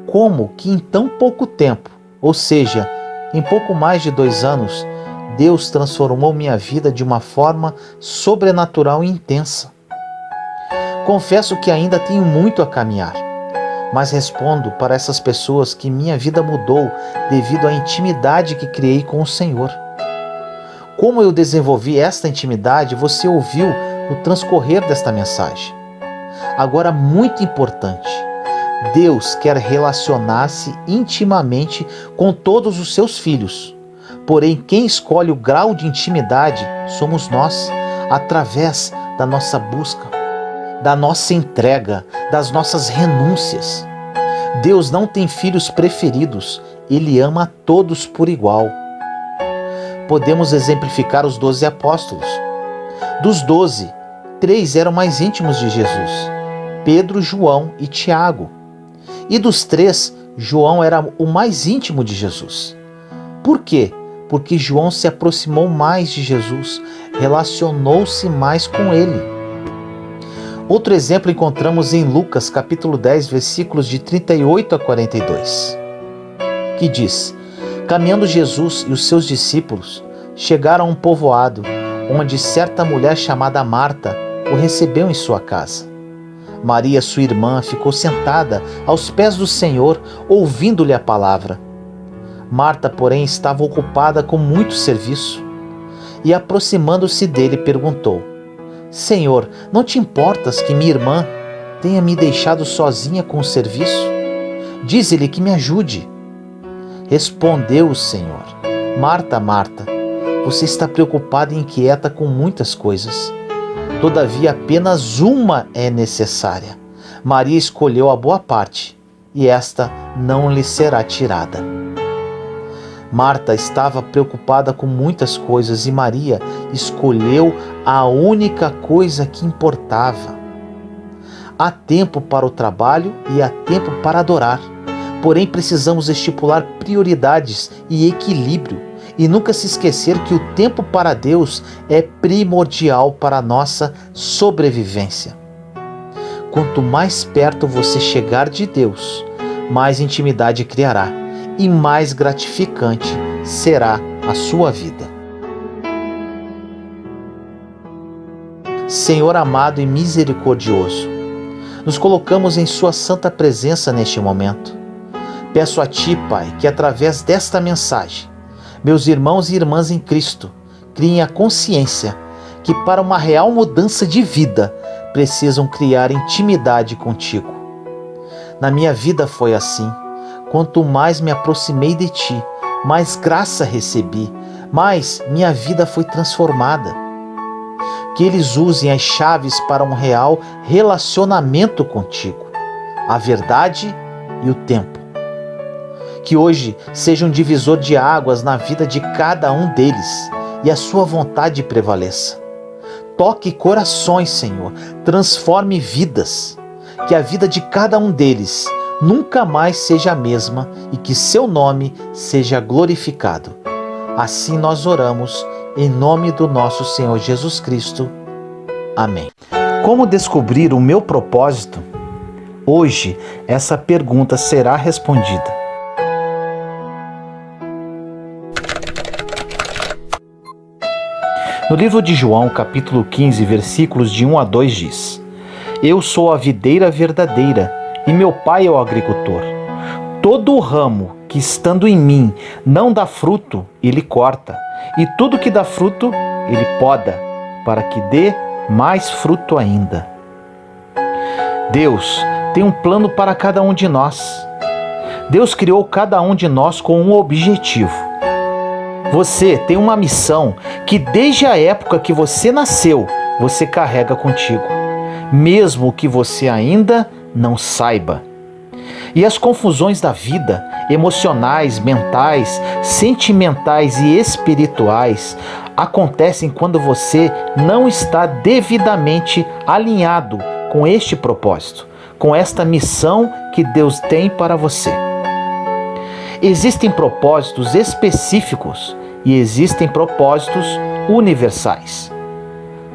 como que em tão pouco tempo, ou seja, em pouco mais de 2 anos, Deus transformou minha vida de uma forma sobrenatural e intensa. Confesso que ainda tenho muito a caminhar, mas respondo para essas pessoas que minha vida mudou devido à intimidade que criei com o Senhor. Como eu desenvolvi esta intimidade, você ouviu no transcorrer desta mensagem. Agora, muito importante, Deus quer relacionar-se intimamente com todos os seus filhos. Porém, quem escolhe o grau de intimidade somos nós, através da nossa busca, da nossa entrega, das nossas renúncias. Deus não tem filhos preferidos, Ele ama a todos por igual. Podemos exemplificar os 12 apóstolos. Dos 12, 3 eram mais íntimos de Jesus: Pedro, João e Tiago. E dos 3, João era o mais íntimo de Jesus. Por quê? Porque João se aproximou mais de Jesus, relacionou-se mais com ele. Outro exemplo encontramos em Lucas capítulo 10, versículos de 38 a 42, que diz: caminhando Jesus e os seus discípulos chegaram a um povoado, onde certa mulher chamada Marta o recebeu em sua casa. Maria, sua irmã, ficou sentada aos pés do Senhor, ouvindo-lhe a palavra. Marta, porém, estava ocupada com muito serviço. E, aproximando-se dele, perguntou: Senhor, não te importas que minha irmã tenha me deixado sozinha com o serviço? Dize-lhe que me ajude. Respondeu o Senhor: Marta, Marta, você está preocupada e inquieta com muitas coisas. Todavia, apenas uma é necessária. Maria escolheu a boa parte, e esta não lhe será tirada. Marta estava preocupada com muitas coisas e Maria escolheu a única coisa que importava. Há tempo para o trabalho e há tempo para adorar. Porém, precisamos estipular prioridades e equilíbrio e nunca se esquecer que o tempo para Deus é primordial para a nossa sobrevivência. Quanto mais perto você chegar de Deus, mais intimidade criará e mais gratificante será a sua vida. Senhor amado e misericordioso, nos colocamos em Sua santa presença neste momento. Peço a Ti, Pai, que através desta mensagem, meus irmãos e irmãs em Cristo criem a consciência que para uma real mudança de vida precisam criar intimidade contigo. Na minha vida foi assim. Quanto mais me aproximei de Ti, mais graça recebi, mais minha vida foi transformada. Que eles usem as chaves para um real relacionamento contigo, a verdade e o tempo. Que hoje seja um divisor de águas na vida de cada um deles e a Sua vontade prevaleça. Toque corações, Senhor, transforme vidas, que a vida de cada um deles nunca mais seja a mesma e que Seu nome seja glorificado. Assim nós oramos, em nome do nosso Senhor Jesus Cristo. Amém. Como descobrir o meu propósito? Hoje, essa pergunta será respondida. No livro de João, capítulo 15, versículos de 1 a 2 diz: Eu sou a videira verdadeira e meu Pai é o agricultor. Todo o ramo que estando em mim não dá fruto, ele corta, e tudo que dá fruto, ele poda, para que dê mais fruto ainda. Deus tem um plano para cada um de nós. Deus criou cada um de nós com um objetivo. Você tem uma missão que desde a época que você nasceu, você carrega contigo, mesmo que você ainda não saiba. E as confusões da vida, emocionais, mentais, sentimentais e espirituais, acontecem quando você não está devidamente alinhado com este propósito, com esta missão que Deus tem para você. Existem propósitos específicos e existem propósitos universais.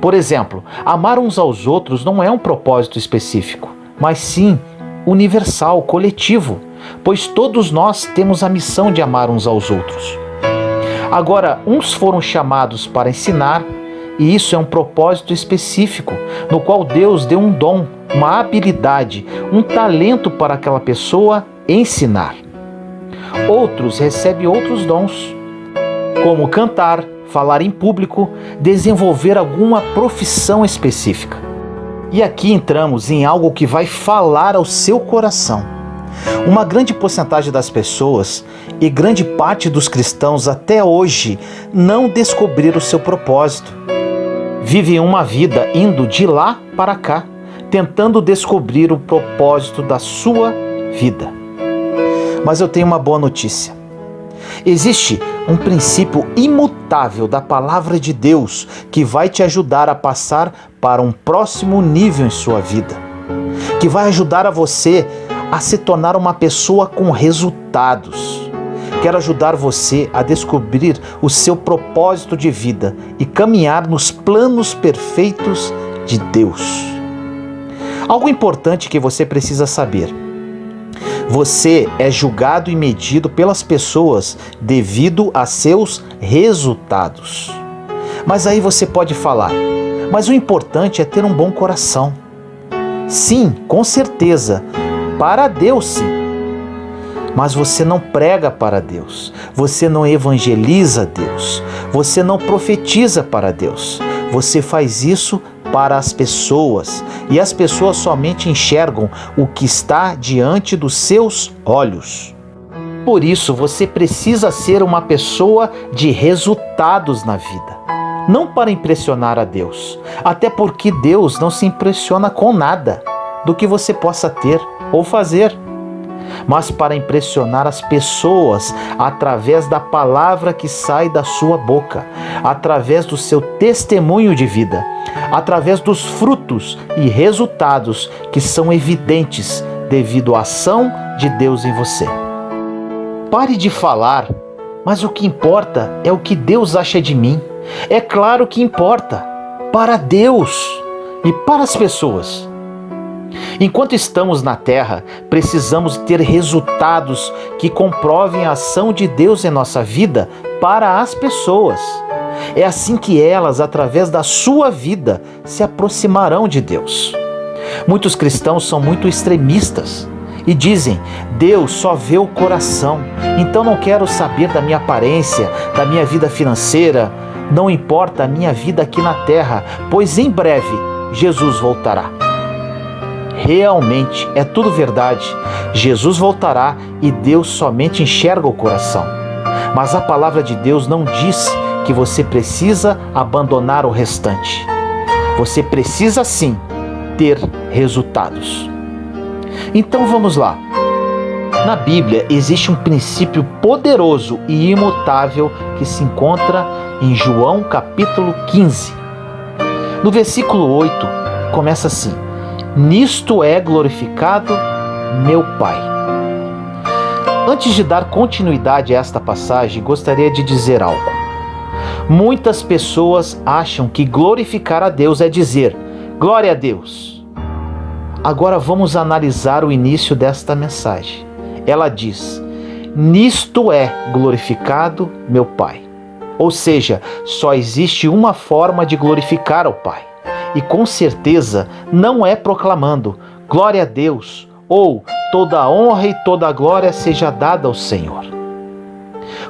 Por exemplo, amar uns aos outros não é um propósito específico, mas sim universal, coletivo, pois todos nós temos a missão de amar uns aos outros. Agora, uns foram chamados para ensinar, e isso é um propósito específico, no qual Deus deu um dom, uma habilidade, um talento para aquela pessoa ensinar. Outros recebem outros dons, como cantar, falar em público, desenvolver alguma profissão específica. E aqui entramos em algo que vai falar ao seu coração. Uma grande porcentagem das pessoas e grande parte dos cristãos até hoje não descobriram o seu propósito. Vivem uma vida indo de lá para cá, tentando descobrir o propósito da sua vida. Mas eu tenho uma boa notícia. Existe um princípio imutável da palavra de Deus que vai te ajudar a passar para um próximo nível em sua vida, que vai ajudar a você a se tornar uma pessoa com resultados. Quero ajudar você a descobrir o seu propósito de vida e caminhar nos planos perfeitos de Deus. Algo importante que você precisa saber: você é julgado e medido pelas pessoas devido a seus resultados. Mas aí você pode falar: mas o importante é ter um bom coração. Sim, com certeza, para Deus sim. Mas você não prega para Deus, você não evangeliza Deus, você não profetiza para Deus. Você faz isso para as pessoas, e as pessoas somente enxergam o que está diante dos seus olhos. Por isso, você precisa ser uma pessoa de resultados na vida, não para impressionar a Deus, até porque Deus não se impressiona com nada do que você possa ter ou fazer, mas para impressionar as pessoas através da palavra que sai da sua boca, através do seu testemunho de vida, através dos frutos e resultados que são evidentes devido à ação de Deus em você. Pare de falar, mas o que importa é o que Deus acha de mim. É claro que importa, para Deus e para as pessoas. Enquanto estamos na terra, precisamos ter resultados que comprovem a ação de Deus em nossa vida para as pessoas. É assim que elas, através da sua vida, se aproximarão de Deus. Muitos cristãos são muito extremistas e dizem: Deus só vê o coração, então não quero saber da minha aparência, da minha vida financeira, não importa a minha vida aqui na terra, pois em breve Jesus voltará. Realmente é tudo verdade. Jesus voltará e Deus somente enxerga o coração. Mas a palavra de Deus não diz que você precisa abandonar o restante. Você precisa sim ter resultados. Então vamos lá. Na Bíblia existe um princípio poderoso e imutável que se encontra em João capítulo 15. No versículo 8 começa assim: nisto é glorificado meu Pai. Antes de dar continuidade a esta passagem, gostaria de dizer algo. Muitas pessoas acham que glorificar a Deus é dizer glória a Deus. Agora vamos analisar o início desta mensagem. Ela diz: nisto é glorificado meu Pai. Ou seja, só existe uma forma de glorificar ao Pai. E com certeza não é proclamando glória a Deus ou toda a honra e toda a glória seja dada ao Senhor.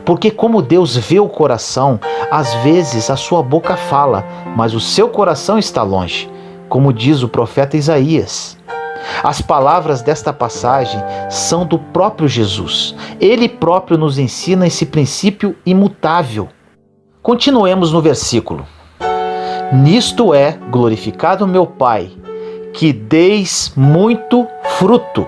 Porque como Deus vê o coração, às vezes a sua boca fala, mas o seu coração está longe, como diz o profeta Isaías. As palavras desta passagem são do próprio Jesus. Ele próprio nos ensina esse princípio imutável. Continuemos no versículo. Nisto é glorificado meu Pai, que deis muito fruto.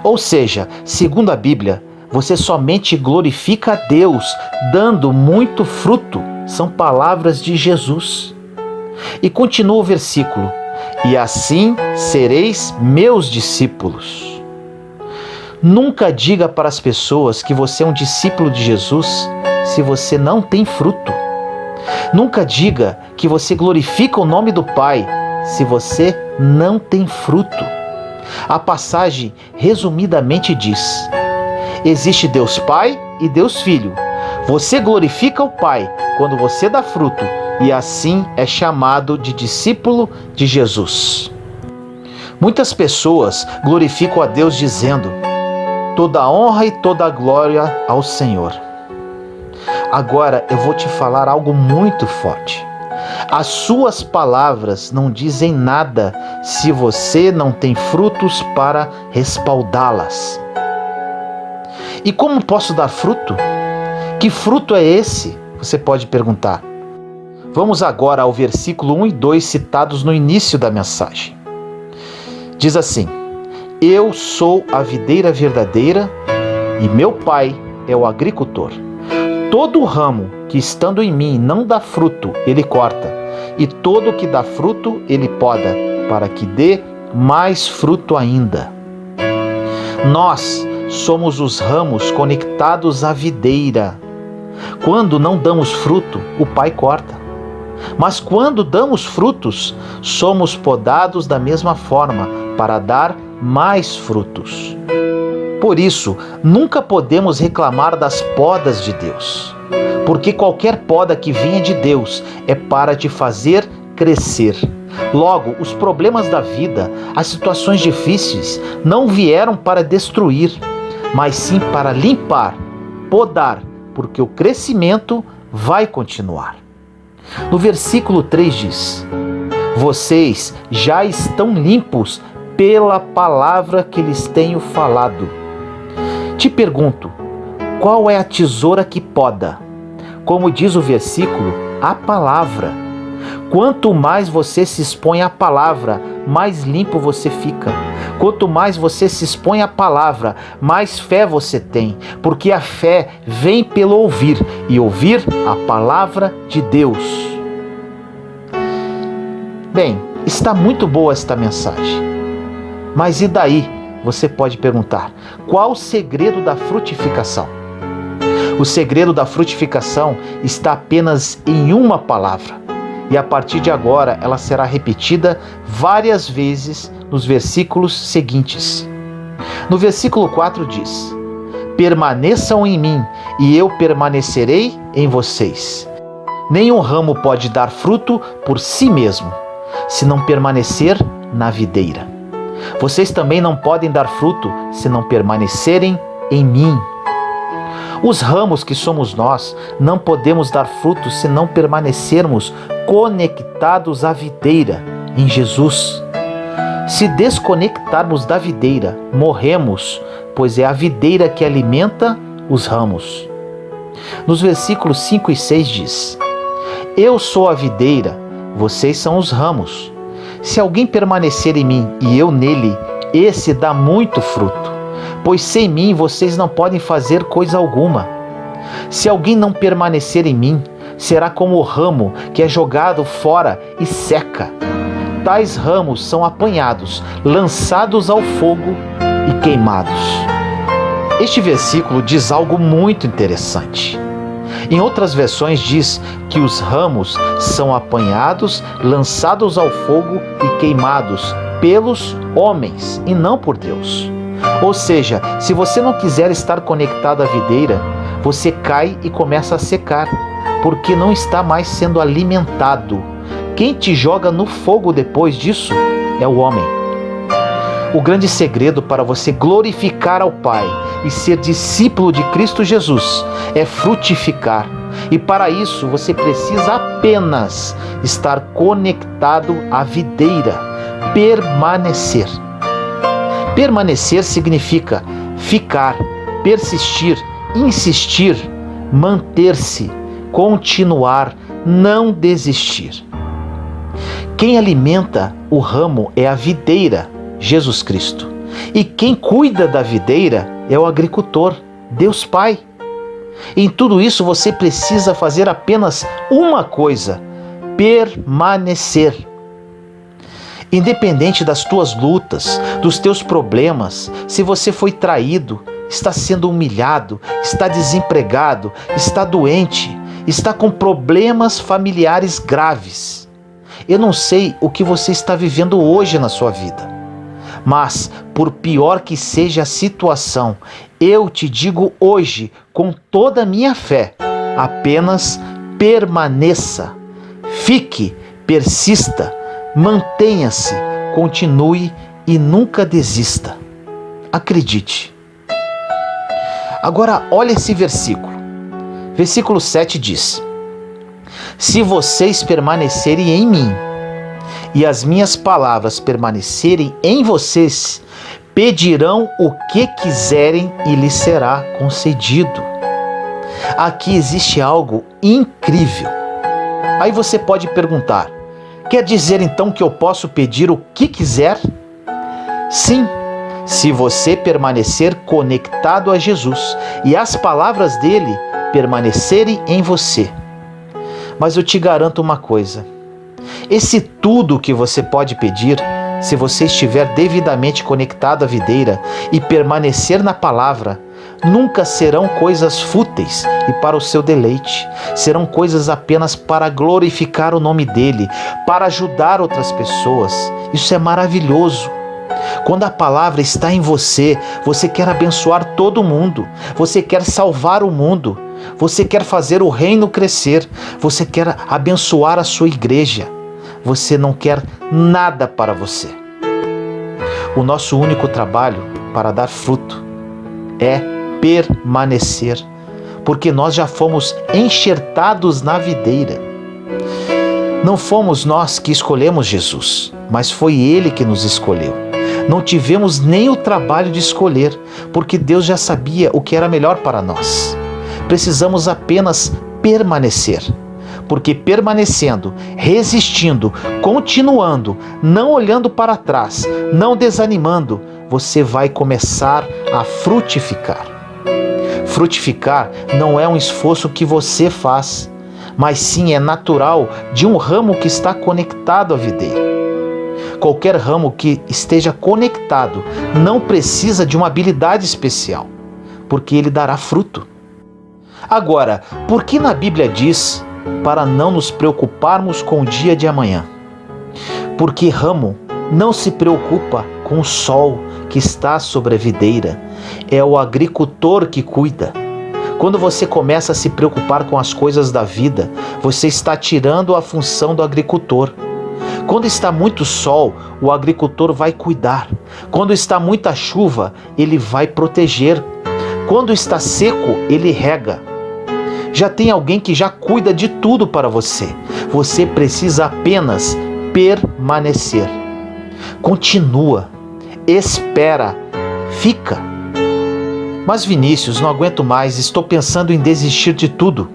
Ou seja, segundo a Bíblia, você somente glorifica a Deus dando muito fruto. São palavras de Jesus. E continua o versículo: e assim sereis meus discípulos. Nunca diga para as pessoas que você é um discípulo de Jesus se você não tem fruto. Nunca diga que você glorifica o nome do Pai se você não tem fruto. A passagem resumidamente diz: existe Deus Pai e Deus Filho. Você glorifica o Pai quando você dá fruto e assim é chamado de discípulo de Jesus. Muitas pessoas glorificam a Deus dizendo: toda honra e toda glória ao Senhor. Agora eu vou te falar algo muito forte. As suas palavras não dizem nada se você não tem frutos para respaldá-las. E como posso dar fruto? Que fruto é esse? Você pode perguntar. Vamos agora ao versículo 1 e 2 citados no início da mensagem. Diz assim: eu sou a videira verdadeira e meu Pai é o agricultor. Todo ramo que estando em mim não dá fruto, ele corta, e todo que dá fruto, ele poda, para que dê mais fruto ainda. Nós somos os ramos conectados à videira. Quando não damos fruto, o Pai corta. Mas quando damos frutos, somos podados da mesma forma, para dar mais frutos. Por isso, nunca podemos reclamar das podas de Deus, porque qualquer poda que venha de Deus é para te fazer crescer. Logo, os problemas da vida, as situações difíceis, não vieram para destruir, mas sim para limpar, podar, porque o crescimento vai continuar. No versículo 3 diz: vocês já estão limpos pela palavra que lhes tenho falado. Te pergunto, qual é a tesoura que poda? Como diz o versículo, a palavra. Quanto mais você se expõe à palavra, mais limpo você fica. Quanto mais você se expõe à palavra, mais fé você tem, porque a fé vem pelo ouvir, e ouvir a palavra de Deus. Bem, está muito boa esta mensagem. Mas e daí? Você pode perguntar: qual o segredo da frutificação? O segredo da frutificação está apenas em uma palavra, e a partir de agora ela será repetida várias vezes nos versículos seguintes. No versículo 4 diz: permaneçam em mim e eu permanecerei em vocês. Nenhum ramo pode dar fruto por si mesmo, se não permanecer na videira. Vocês também não podem dar fruto se não permanecerem em mim. Os ramos que somos nós não podemos dar fruto se não permanecermos conectados à videira, em Jesus. Se desconectarmos da videira, morremos, pois é a videira que alimenta os ramos. Nos versículos 5 e 6 diz: Eu sou a videira, vocês são os ramos. Se alguém permanecer em mim e eu nele, esse dá muito fruto, pois sem mim vocês não podem fazer coisa alguma. Se alguém não permanecer em mim, será como o ramo que é jogado fora e seca. Tais ramos são apanhados, lançados ao fogo e queimados. Este versículo diz algo muito interessante. Em outras versões diz que os ramos são apanhados, lançados ao fogo e queimados pelos homens e não por Deus. Ou seja, se você não quiser estar conectado à videira, você cai e começa a secar, porque não está mais sendo alimentado. Quem te joga no fogo depois disso é o homem. O grande segredo para você glorificar ao Pai e ser discípulo de Cristo Jesus é frutificar. E para isso você precisa apenas estar conectado à videira, permanecer. Permanecer significa ficar, persistir, insistir, manter-se, continuar, não desistir. Quem alimenta o ramo é a videira, Jesus Cristo. E quem cuida da videira é o agricultor, Deus Pai. Em tudo isso você precisa fazer apenas uma coisa: permanecer. Independente das tuas lutas, dos teus problemas, se você foi traído, está sendo humilhado, está desempregado, está doente, está com problemas familiares graves. Eu não sei o que você está vivendo hoje na sua vida, mas por pior que seja a situação, eu te digo hoje, com toda a minha fé, apenas permaneça, fique, persista, mantenha-se, continue e nunca desista. Acredite. Agora olha esse versículo. Versículo 7 diz: Se vocês permanecerem em mim e as minhas palavras permanecerem em vocês, pedirão o que quiserem e lhes será concedido. Aqui existe algo incrível. Aí você pode perguntar: quer dizer então que eu posso pedir o que quiser? Sim, se você permanecer conectado a Jesus e as palavras dele permanecerem em você. Mas eu te garanto uma coisa: esse tudo que você pode pedir, se você estiver devidamente conectado à videira e permanecer na palavra, nunca serão coisas fúteis e para o seu deleite. Serão coisas apenas para glorificar o nome dele, para ajudar outras pessoas. Isso é maravilhoso. Quando a palavra está em você, você quer abençoar todo mundo, você quer salvar o mundo, você quer fazer o reino crescer, você quer abençoar a sua igreja. Você não quer nada para você. O nosso único trabalho para dar fruto é permanecer, porque nós já fomos enxertados na videira. Não fomos nós que escolhemos Jesus, mas foi Ele que nos escolheu. Não tivemos nem o trabalho de escolher, porque Deus já sabia o que era melhor para nós. Precisamos apenas permanecer, porque permanecendo, resistindo, continuando, não olhando para trás, não desanimando, você vai começar a frutificar. Frutificar não é um esforço que você faz, mas sim é natural de um ramo que está conectado à videira. Qualquer ramo que esteja conectado não precisa de uma habilidade especial, porque ele dará fruto. Agora, por que na Bíblia diz para não nos preocuparmos com o dia de amanhã? Porque ramo não se preocupa com o sol que está sobre a videira, é o agricultor que cuida. Quando você começa a se preocupar com as coisas da vida, você está tirando a função do agricultor. Quando está muito sol, o agricultor vai cuidar. Quando está muita chuva, ele vai proteger. Quando está seco, ele rega. Já tem alguém que já cuida de tudo para você. Você precisa apenas permanecer. Continua, espera, fica. Mas Vinícius, não aguento mais, estou pensando em desistir de tudo.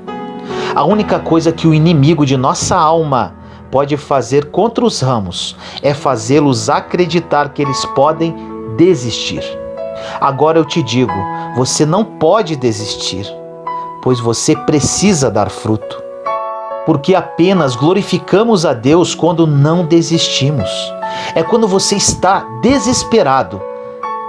A única coisa que o inimigo de nossa alma pode fazer contra os ramos é fazê-los acreditar que eles podem desistir. Agora eu te digo, você não pode desistir, pois você precisa dar fruto. Porque apenas glorificamos a Deus quando não desistimos. É quando você está desesperado,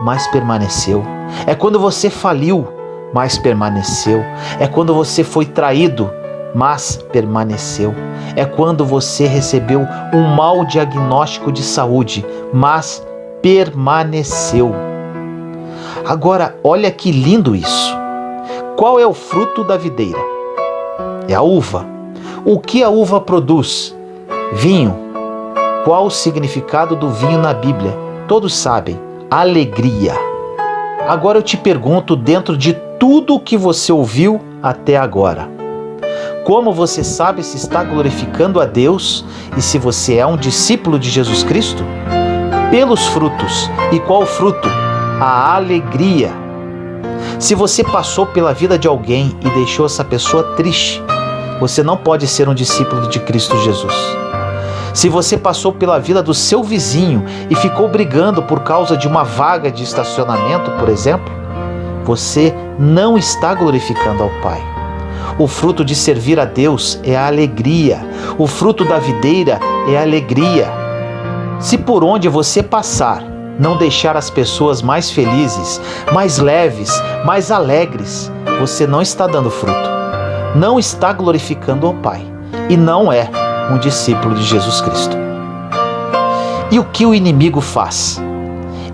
mas permaneceu. É quando você faliu, mas permaneceu. É quando você foi traído, mas permaneceu. É quando você recebeu um mau diagnóstico de saúde, mas permaneceu. Agora, olha que lindo isso. Qual é o fruto da videira? É a uva. O que a uva produz? Vinho. Qual o significado do vinho na Bíblia? Todos sabem. Alegria. Agora eu te pergunto, dentro de tudo o que você ouviu até agora, como você sabe se está glorificando a Deus e se você é um discípulo de Jesus Cristo? Pelos frutos. E qual o fruto? A alegria. Se você passou pela vida de alguém e deixou essa pessoa triste, você não pode ser um discípulo de Cristo Jesus. Se você passou pela vida do seu vizinho e ficou brigando por causa de uma vaga de estacionamento, por exemplo, você não está glorificando ao Pai. O fruto de servir a Deus é a alegria. O fruto da videira é a alegria. Se por onde você passar não deixar as pessoas mais felizes, mais leves, mais alegres, você não está dando fruto. Não está glorificando ao Pai. E não é um discípulo de Jesus Cristo. E o que o inimigo faz?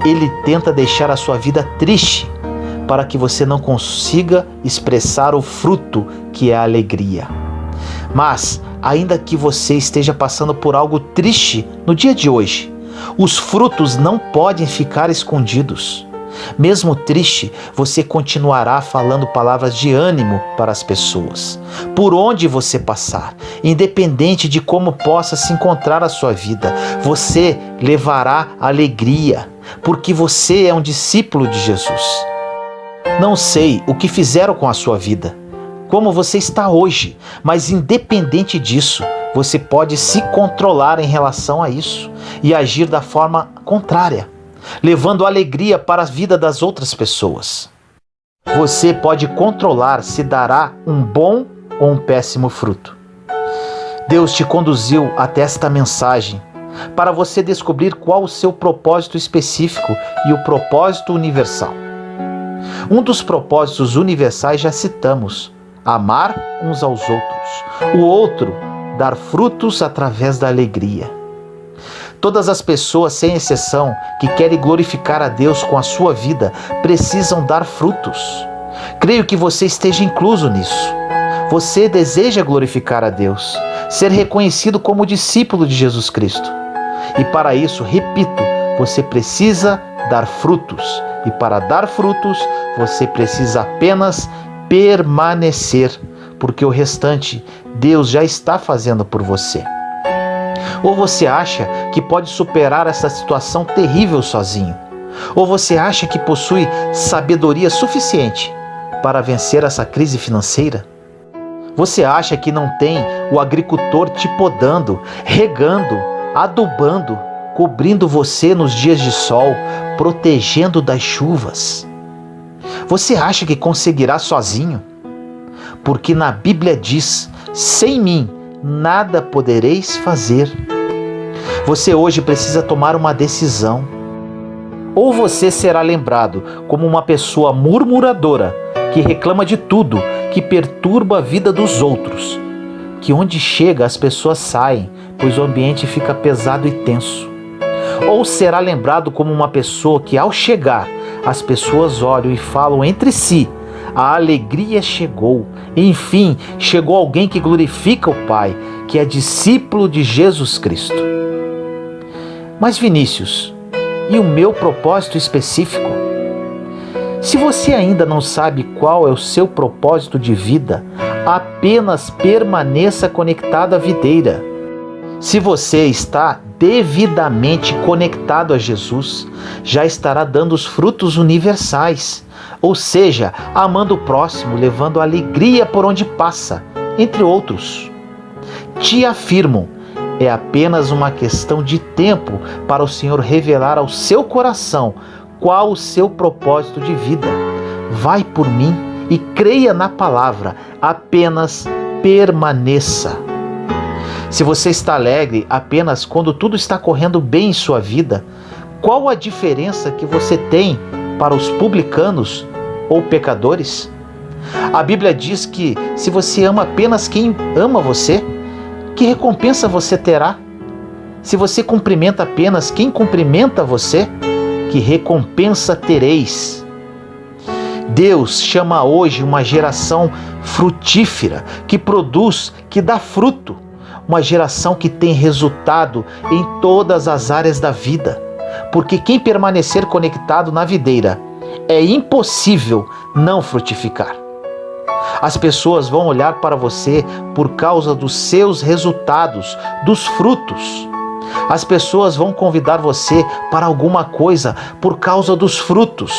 Ele tenta deixar a sua vida triste para que você não consiga expressar o fruto que é a alegria. Mas, ainda que você esteja passando por algo triste no dia de hoje, os frutos não podem ficar escondidos. Mesmo triste, você continuará falando palavras de ânimo para as pessoas, por onde você passar, independente de como possa se encontrar a sua vida. Você levará alegria, porque você é um discípulo de Jesus. Não sei o que fizeram com a sua vida, como você está hoje, mas independente disso, você pode se controlar em relação a isso e agir da forma contrária, levando alegria para a vida das outras pessoas. Você pode controlar se dará um bom ou um péssimo fruto. Deus te conduziu até esta mensagem para você descobrir qual o seu propósito específico e o propósito universal. Um dos propósitos universais já citamos: amar uns aos outros. O outro, dar frutos através da alegria. Todas as pessoas, sem exceção, que querem glorificar a Deus com a sua vida, precisam dar frutos. Creio que você esteja incluso nisso. Você deseja glorificar a Deus, ser reconhecido como discípulo de Jesus Cristo. E para isso, repito, você precisa dar frutos. E para dar frutos, você precisa apenas permanecer, porque o restante Deus já está fazendo por você. Ou você acha que pode superar essa situação terrível sozinho? Ou você acha que possui sabedoria suficiente para vencer essa crise financeira? Você acha que não tem o agricultor te podando, regando, adubando, cobrindo você nos dias de sol, protegendo das chuvas? Você acha que conseguirá sozinho? Porque na Bíblia diz: sem mim nada podereis fazer. Você hoje precisa tomar uma decisão. Ou você será lembrado como uma pessoa murmuradora, que reclama de tudo, que perturba a vida dos outros, que onde chega as pessoas saem, pois o ambiente fica pesado e tenso. Ou será lembrado como uma pessoa que ao chegar, as pessoas olham e falam entre si: A alegria chegou. Enfim, chegou alguém que glorifica o Pai, que é discípulo de Jesus Cristo. Mas Vinícius, e o meu propósito específico? Se você ainda não sabe qual é o seu propósito de vida, apenas permaneça conectado à videira. Se você está devidamente conectado a Jesus, já estará dando os frutos universais, ou seja, amando o próximo, levando alegria por onde passa, entre outros. Te afirmo, é apenas uma questão de tempo para o Senhor revelar ao seu coração qual o seu propósito de vida. Vai por mim e creia na palavra, apenas permaneça. Se você está alegre apenas quando tudo está correndo bem em sua vida, qual a diferença que você tem para os publicanos ou pecadores? A Bíblia diz que se você ama apenas quem ama você, que recompensa você terá? Se você cumprimenta apenas quem cumprimenta você, que recompensa tereis? Deus chama hoje uma geração frutífera, que produz, que dá fruto. Uma geração que tem resultado em todas as áreas da vida. Porque quem permanecer conectado na videira, é impossível não frutificar. As pessoas vão olhar para você por causa dos seus resultados, dos frutos. As pessoas vão convidar você para alguma coisa por causa dos frutos.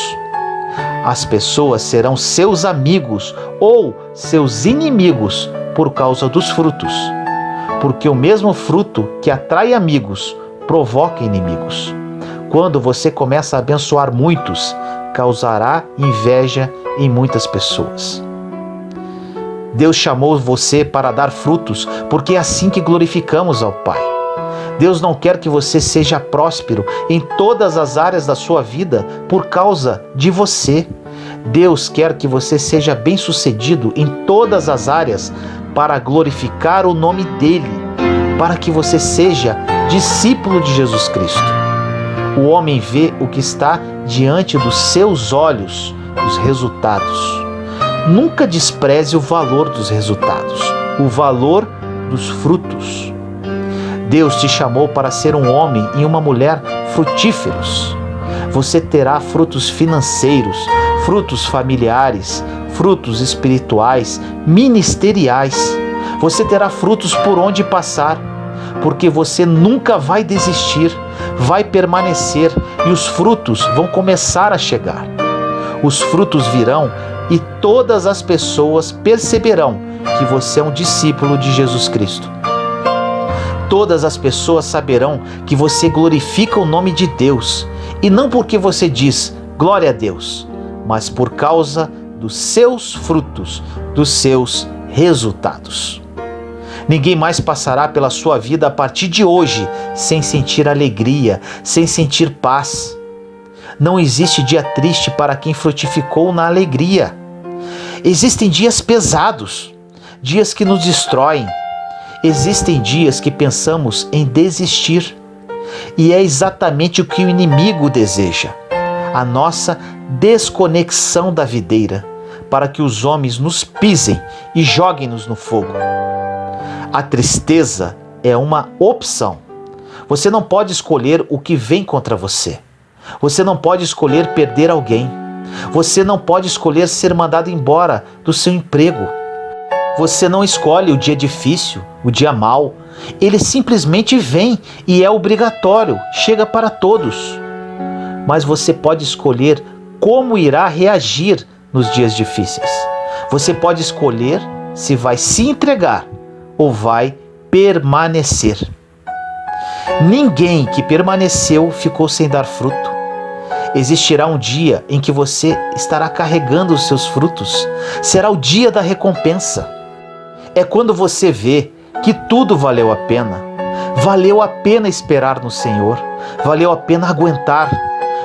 As pessoas serão seus amigos ou seus inimigos por causa dos frutos. Porque o mesmo fruto que atrai amigos provoca inimigos. Quando você começa a abençoar muitos, causará inveja em muitas pessoas. Deus chamou você para dar frutos, porque é assim que glorificamos ao Pai. Deus não quer que você seja próspero em todas as áreas da sua vida por causa de você. Deus quer que você seja bem-sucedido em todas as áreas para glorificar o nome dEle, para que você seja discípulo de Jesus Cristo. O homem vê o que está diante dos seus olhos, os resultados. Nunca despreze o valor dos resultados, o valor dos frutos. Deus te chamou para ser um homem e uma mulher frutíferos. Você terá frutos financeiros, frutos familiares, frutos espirituais, ministeriais. Você terá frutos por onde passar, porque você nunca vai desistir, vai permanecer e os frutos vão começar a chegar. Os frutos virão e todas as pessoas perceberão que você é um discípulo de Jesus Cristo. Todas as pessoas saberão que você glorifica o nome de Deus, e não porque você diz glória a Deus, mas por causa dos seus frutos, dos seus resultados. Ninguém mais passará pela sua vida a partir de hoje sem sentir alegria, sem sentir paz. Não existe dia triste para quem frutificou na alegria. Existem dias pesados, dias que nos destroem. Existem dias que pensamos em desistir. E é exatamente o que o inimigo deseja: a nossa desconexão da videira, para que os homens nos pisem e joguem-nos no fogo. A tristeza é uma opção. Você não pode escolher o que vem contra você. Você não pode escolher perder alguém. Você não pode escolher ser mandado embora do seu emprego. Você não escolhe o dia difícil, o dia mau. Ele simplesmente vem e é obrigatório, chega para todos. Mas você pode escolher como irá reagir nos dias difíceis. Você pode escolher se vai se entregar ou vai permanecer. Ninguém que permaneceu ficou sem dar fruto. Existirá um dia em que você estará carregando os seus frutos. Será o dia da recompensa. É quando você vê que tudo valeu a pena. Valeu a pena esperar no Senhor. Valeu a pena aguentar.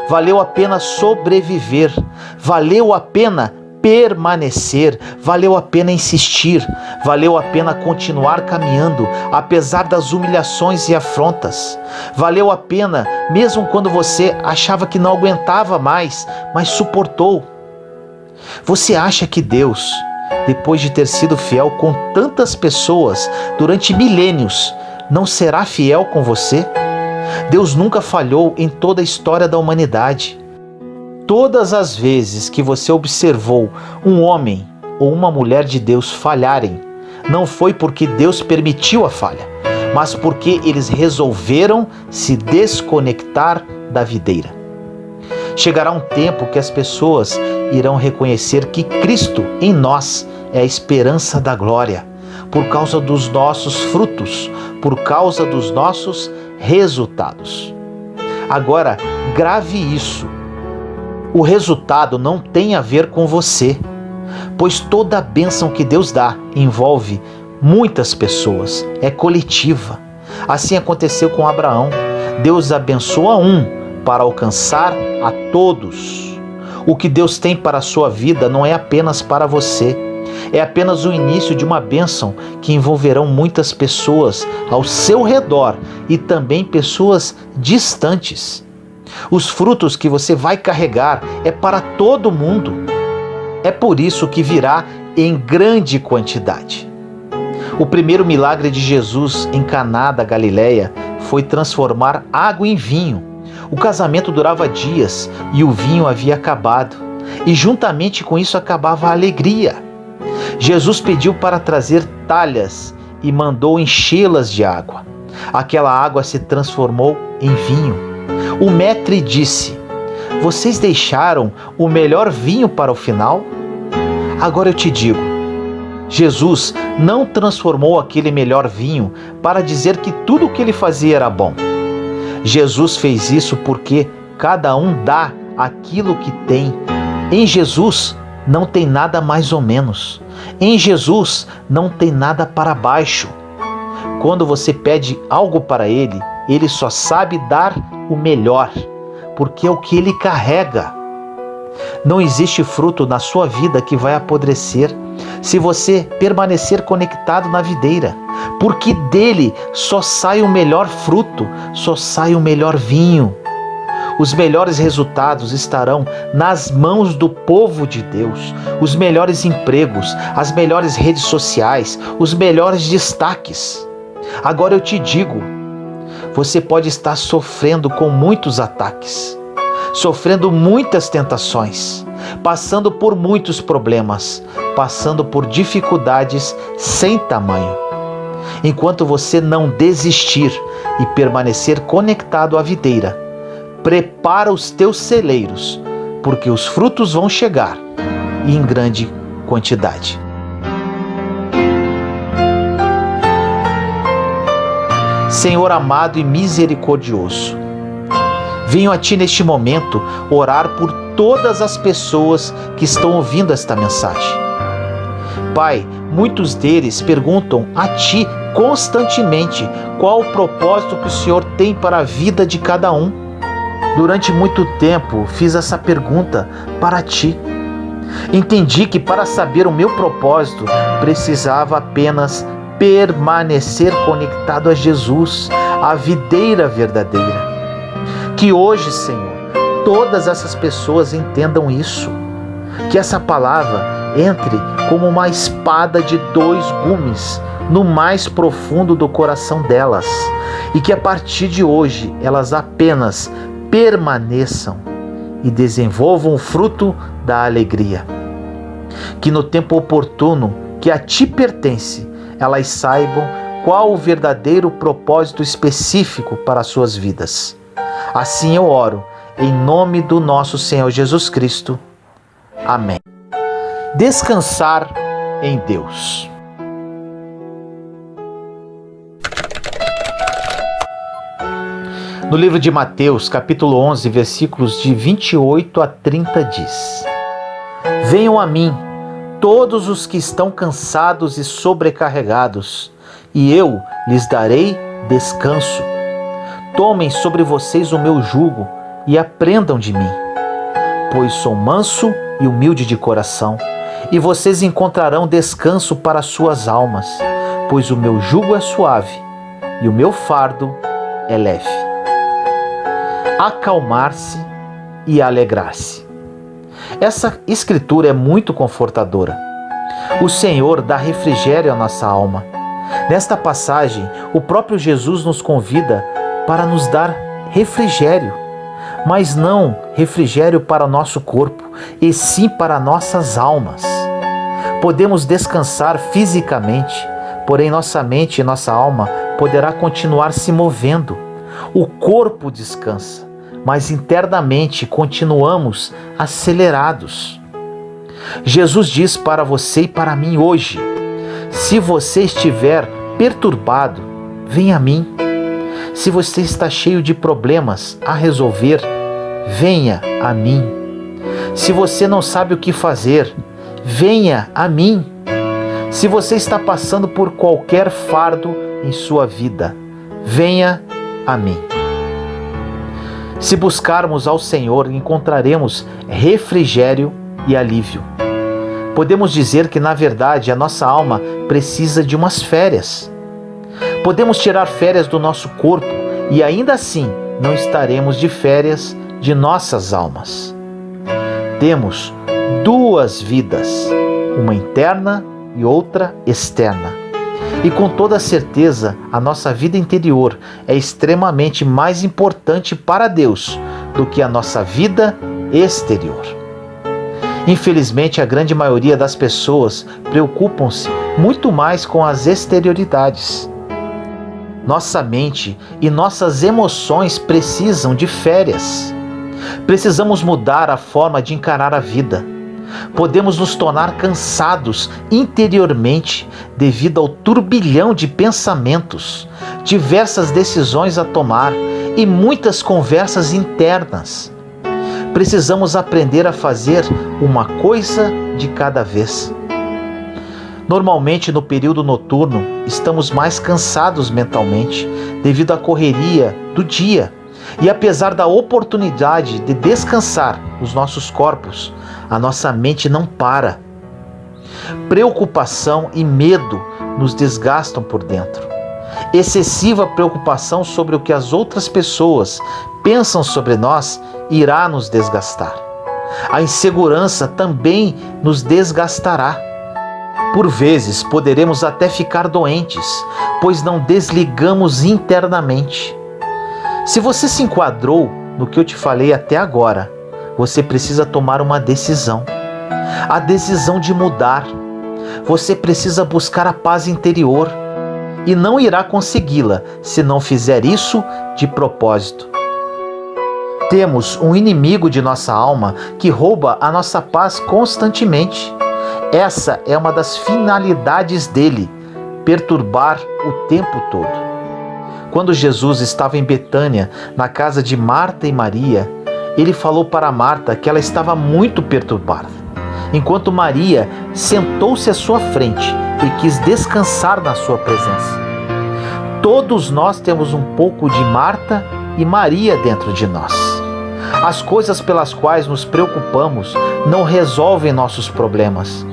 Valeu a pena sobreviver. Valeu a pena permanecer. Valeu a pena insistir. Valeu a pena continuar caminhando, apesar das humilhações e afrontas. Valeu a pena, mesmo quando você achava que não aguentava mais, mas suportou. Você acha que Deus, depois de ter sido fiel com tantas pessoas durante milênios, não será fiel com você? Deus nunca falhou em toda a história da humanidade. Todas as vezes que você observou um homem ou uma mulher de Deus falharem, não foi porque Deus permitiu a falha, mas porque eles resolveram se desconectar da videira. Chegará um tempo que as pessoas irão reconhecer que Cristo em nós é a esperança da glória, por causa dos nossos frutos, por causa dos nossos resultados. Agora, grave isso. O resultado não tem a ver com você, pois toda a bênção que Deus dá envolve muitas pessoas, é coletiva. Assim aconteceu com Abraão. Deus abençoa um para alcançar a todos. O que Deus tem para a sua vida não é apenas para você, é apenas o início de uma bênção que envolverão muitas pessoas ao seu redor e também pessoas distantes. Os frutos que você vai carregar é para todo mundo. É por isso que virá em grande quantidade. O primeiro milagre de Jesus em Caná da Galileia foi transformar água em vinho. O casamento durava dias e o vinho havia acabado. E juntamente com isso acabava a alegria. Jesus pediu para trazer talhas e mandou enchê-las de água. Aquela água se transformou em vinho. O maître disse: vocês deixaram o melhor vinho para o final? Agora eu te digo, Jesus não transformou aquele melhor vinho para dizer que tudo o que ele fazia era bom. Jesus fez isso porque cada um dá aquilo que tem. Em Jesus não tem nada mais ou menos. Em Jesus não tem nada para baixo. Quando você pede algo para Ele, Ele só sabe dar o melhor, porque é o que Ele carrega. Não existe fruto na sua vida que vai apodrecer se você permanecer conectado na videira, porque dele só sai o melhor fruto, só sai o melhor vinho. Os melhores resultados estarão nas mãos do povo de Deus, os melhores empregos, as melhores redes sociais, os melhores destaques. Agora eu te digo, você pode estar sofrendo com muitos ataques, sofrendo muitas tentações, passando por muitos problemas, passando por dificuldades sem tamanho. Enquanto você não desistir e permanecer conectado à videira, prepara os teus celeiros, porque os frutos vão chegar e em grande quantidade. Senhor amado e misericordioso, venho a Ti neste momento orar por todas as pessoas que estão ouvindo esta mensagem. Pai, muitos deles perguntam a Ti constantemente qual o propósito que o Senhor tem para a vida de cada um. Durante muito tempo fiz essa pergunta para Ti. Entendi que para saber o meu propósito precisava apenas permanecer conectado a Jesus, a videira verdadeira. Que hoje, Senhor, todas essas pessoas entendam isso. Que essa palavra entre como uma espada de 2 gumes no mais profundo do coração delas. E que a partir de hoje elas apenas permaneçam e desenvolvam o fruto da alegria. Que no tempo oportuno que a Ti pertence, elas saibam qual o verdadeiro propósito específico para as suas vidas. Assim eu oro, em nome do nosso Senhor Jesus Cristo. Amém. Descansar em Deus. No livro de Mateus, capítulo 11, versículos de 28 a 30 diz: venham a mim, todos os que estão cansados e sobrecarregados, e eu lhes darei descanso. Tomem sobre vocês o meu jugo e aprendam de mim, pois sou manso e humilde de coração, e vocês encontrarão descanso para suas almas, pois o meu jugo é suave e o meu fardo é leve. Acalmar-se e alegrar-se. Essa escritura é muito confortadora. O Senhor dá refrigério à nossa alma. Nesta passagem, o próprio Jesus nos convida para nos dar refrigério, mas não refrigério para o nosso corpo, e sim para nossas almas. Podemos descansar fisicamente, porém nossa mente e nossa alma poderá continuar se movendo. O corpo descansa, mas internamente continuamos acelerados. Jesus diz para você e para mim hoje: se você estiver perturbado, venha a mim. Se você está cheio de problemas a resolver, venha a mim. Se você não sabe o que fazer, venha a mim. Se você está passando por qualquer fardo em sua vida, venha a mim. Se buscarmos ao Senhor, encontraremos refrigério e alívio. Podemos dizer que, na verdade, a nossa alma precisa de umas férias. Podemos tirar férias do nosso corpo e ainda assim não estaremos de férias de nossas almas. Temos duas vidas, uma interna e outra externa. E com toda certeza, a nossa vida interior é extremamente mais importante para Deus do que a nossa vida exterior. Infelizmente, a grande maioria das pessoas preocupam-se muito mais com as exterioridades. Nossa mente e nossas emoções precisam de férias. Precisamos mudar a forma de encarar a vida. Podemos nos tornar cansados interiormente devido ao turbilhão de pensamentos, diversas decisões a tomar e muitas conversas internas. Precisamos aprender a fazer uma coisa de cada vez. Normalmente, no período noturno, estamos mais cansados mentalmente devido à correria do dia. E apesar da oportunidade de descansar os nossos corpos, a nossa mente não para. Preocupação e medo nos desgastam por dentro. Excessiva preocupação sobre o que as outras pessoas pensam sobre nós irá nos desgastar. A insegurança também nos desgastará. Por vezes poderemos até ficar doentes, pois não desligamos internamente. Se você se enquadrou no que eu te falei até agora, você precisa tomar uma decisão. A decisão de mudar. Você precisa buscar a paz interior e não irá consegui-la se não fizer isso de propósito. Temos um inimigo de nossa alma que rouba a nossa paz constantemente. Essa é uma das finalidades dele, perturbar o tempo todo. Quando Jesus estava em Betânia, na casa de Marta e Maria, ele falou para Marta que ela estava muito perturbada, enquanto Maria sentou-se à sua frente e quis descansar na sua presença. Todos nós temos um pouco de Marta e Maria dentro de nós. As coisas pelas quais nos preocupamos não resolvem nossos problemas.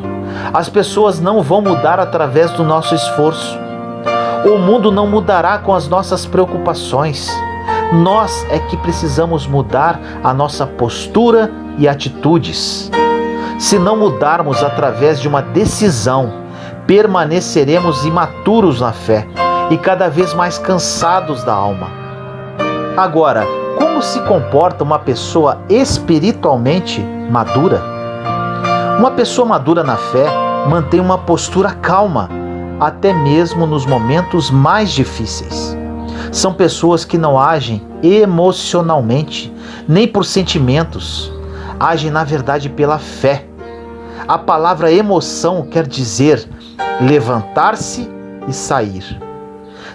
As pessoas não vão mudar através do nosso esforço. O mundo não mudará com as nossas preocupações. Nós é que precisamos mudar a nossa postura e atitudes. Se não mudarmos através de uma decisão, permaneceremos imaturos na fé e cada vez mais cansados da alma. Agora, como se comporta uma pessoa espiritualmente madura? Uma pessoa madura na fé mantém uma postura calma, até mesmo nos momentos mais difíceis. São pessoas que não agem emocionalmente, nem por sentimentos. Agem, na verdade, pela fé. A palavra emoção quer dizer levantar-se e sair.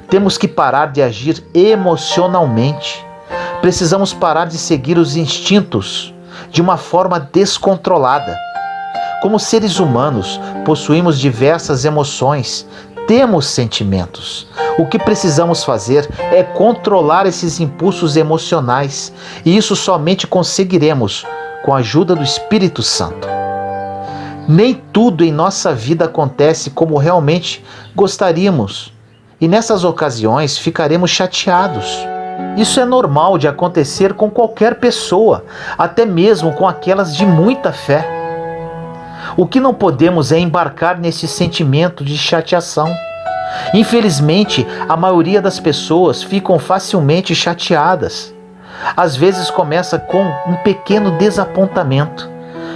Temos que parar de agir emocionalmente. Precisamos parar de seguir os instintos de uma forma descontrolada. Como seres humanos, possuímos diversas emoções, temos sentimentos. O que precisamos fazer é controlar esses impulsos emocionais, e isso somente conseguiremos com a ajuda do Espírito Santo. Nem tudo em nossa vida acontece como realmente gostaríamos, e nessas ocasiões ficaremos chateados. Isso é normal de acontecer com qualquer pessoa, até mesmo com aquelas de muita fé. O que não podemos é embarcar nesse sentimento de chateação. Infelizmente, a maioria das pessoas ficam facilmente chateadas. Às vezes começa com um pequeno desapontamento,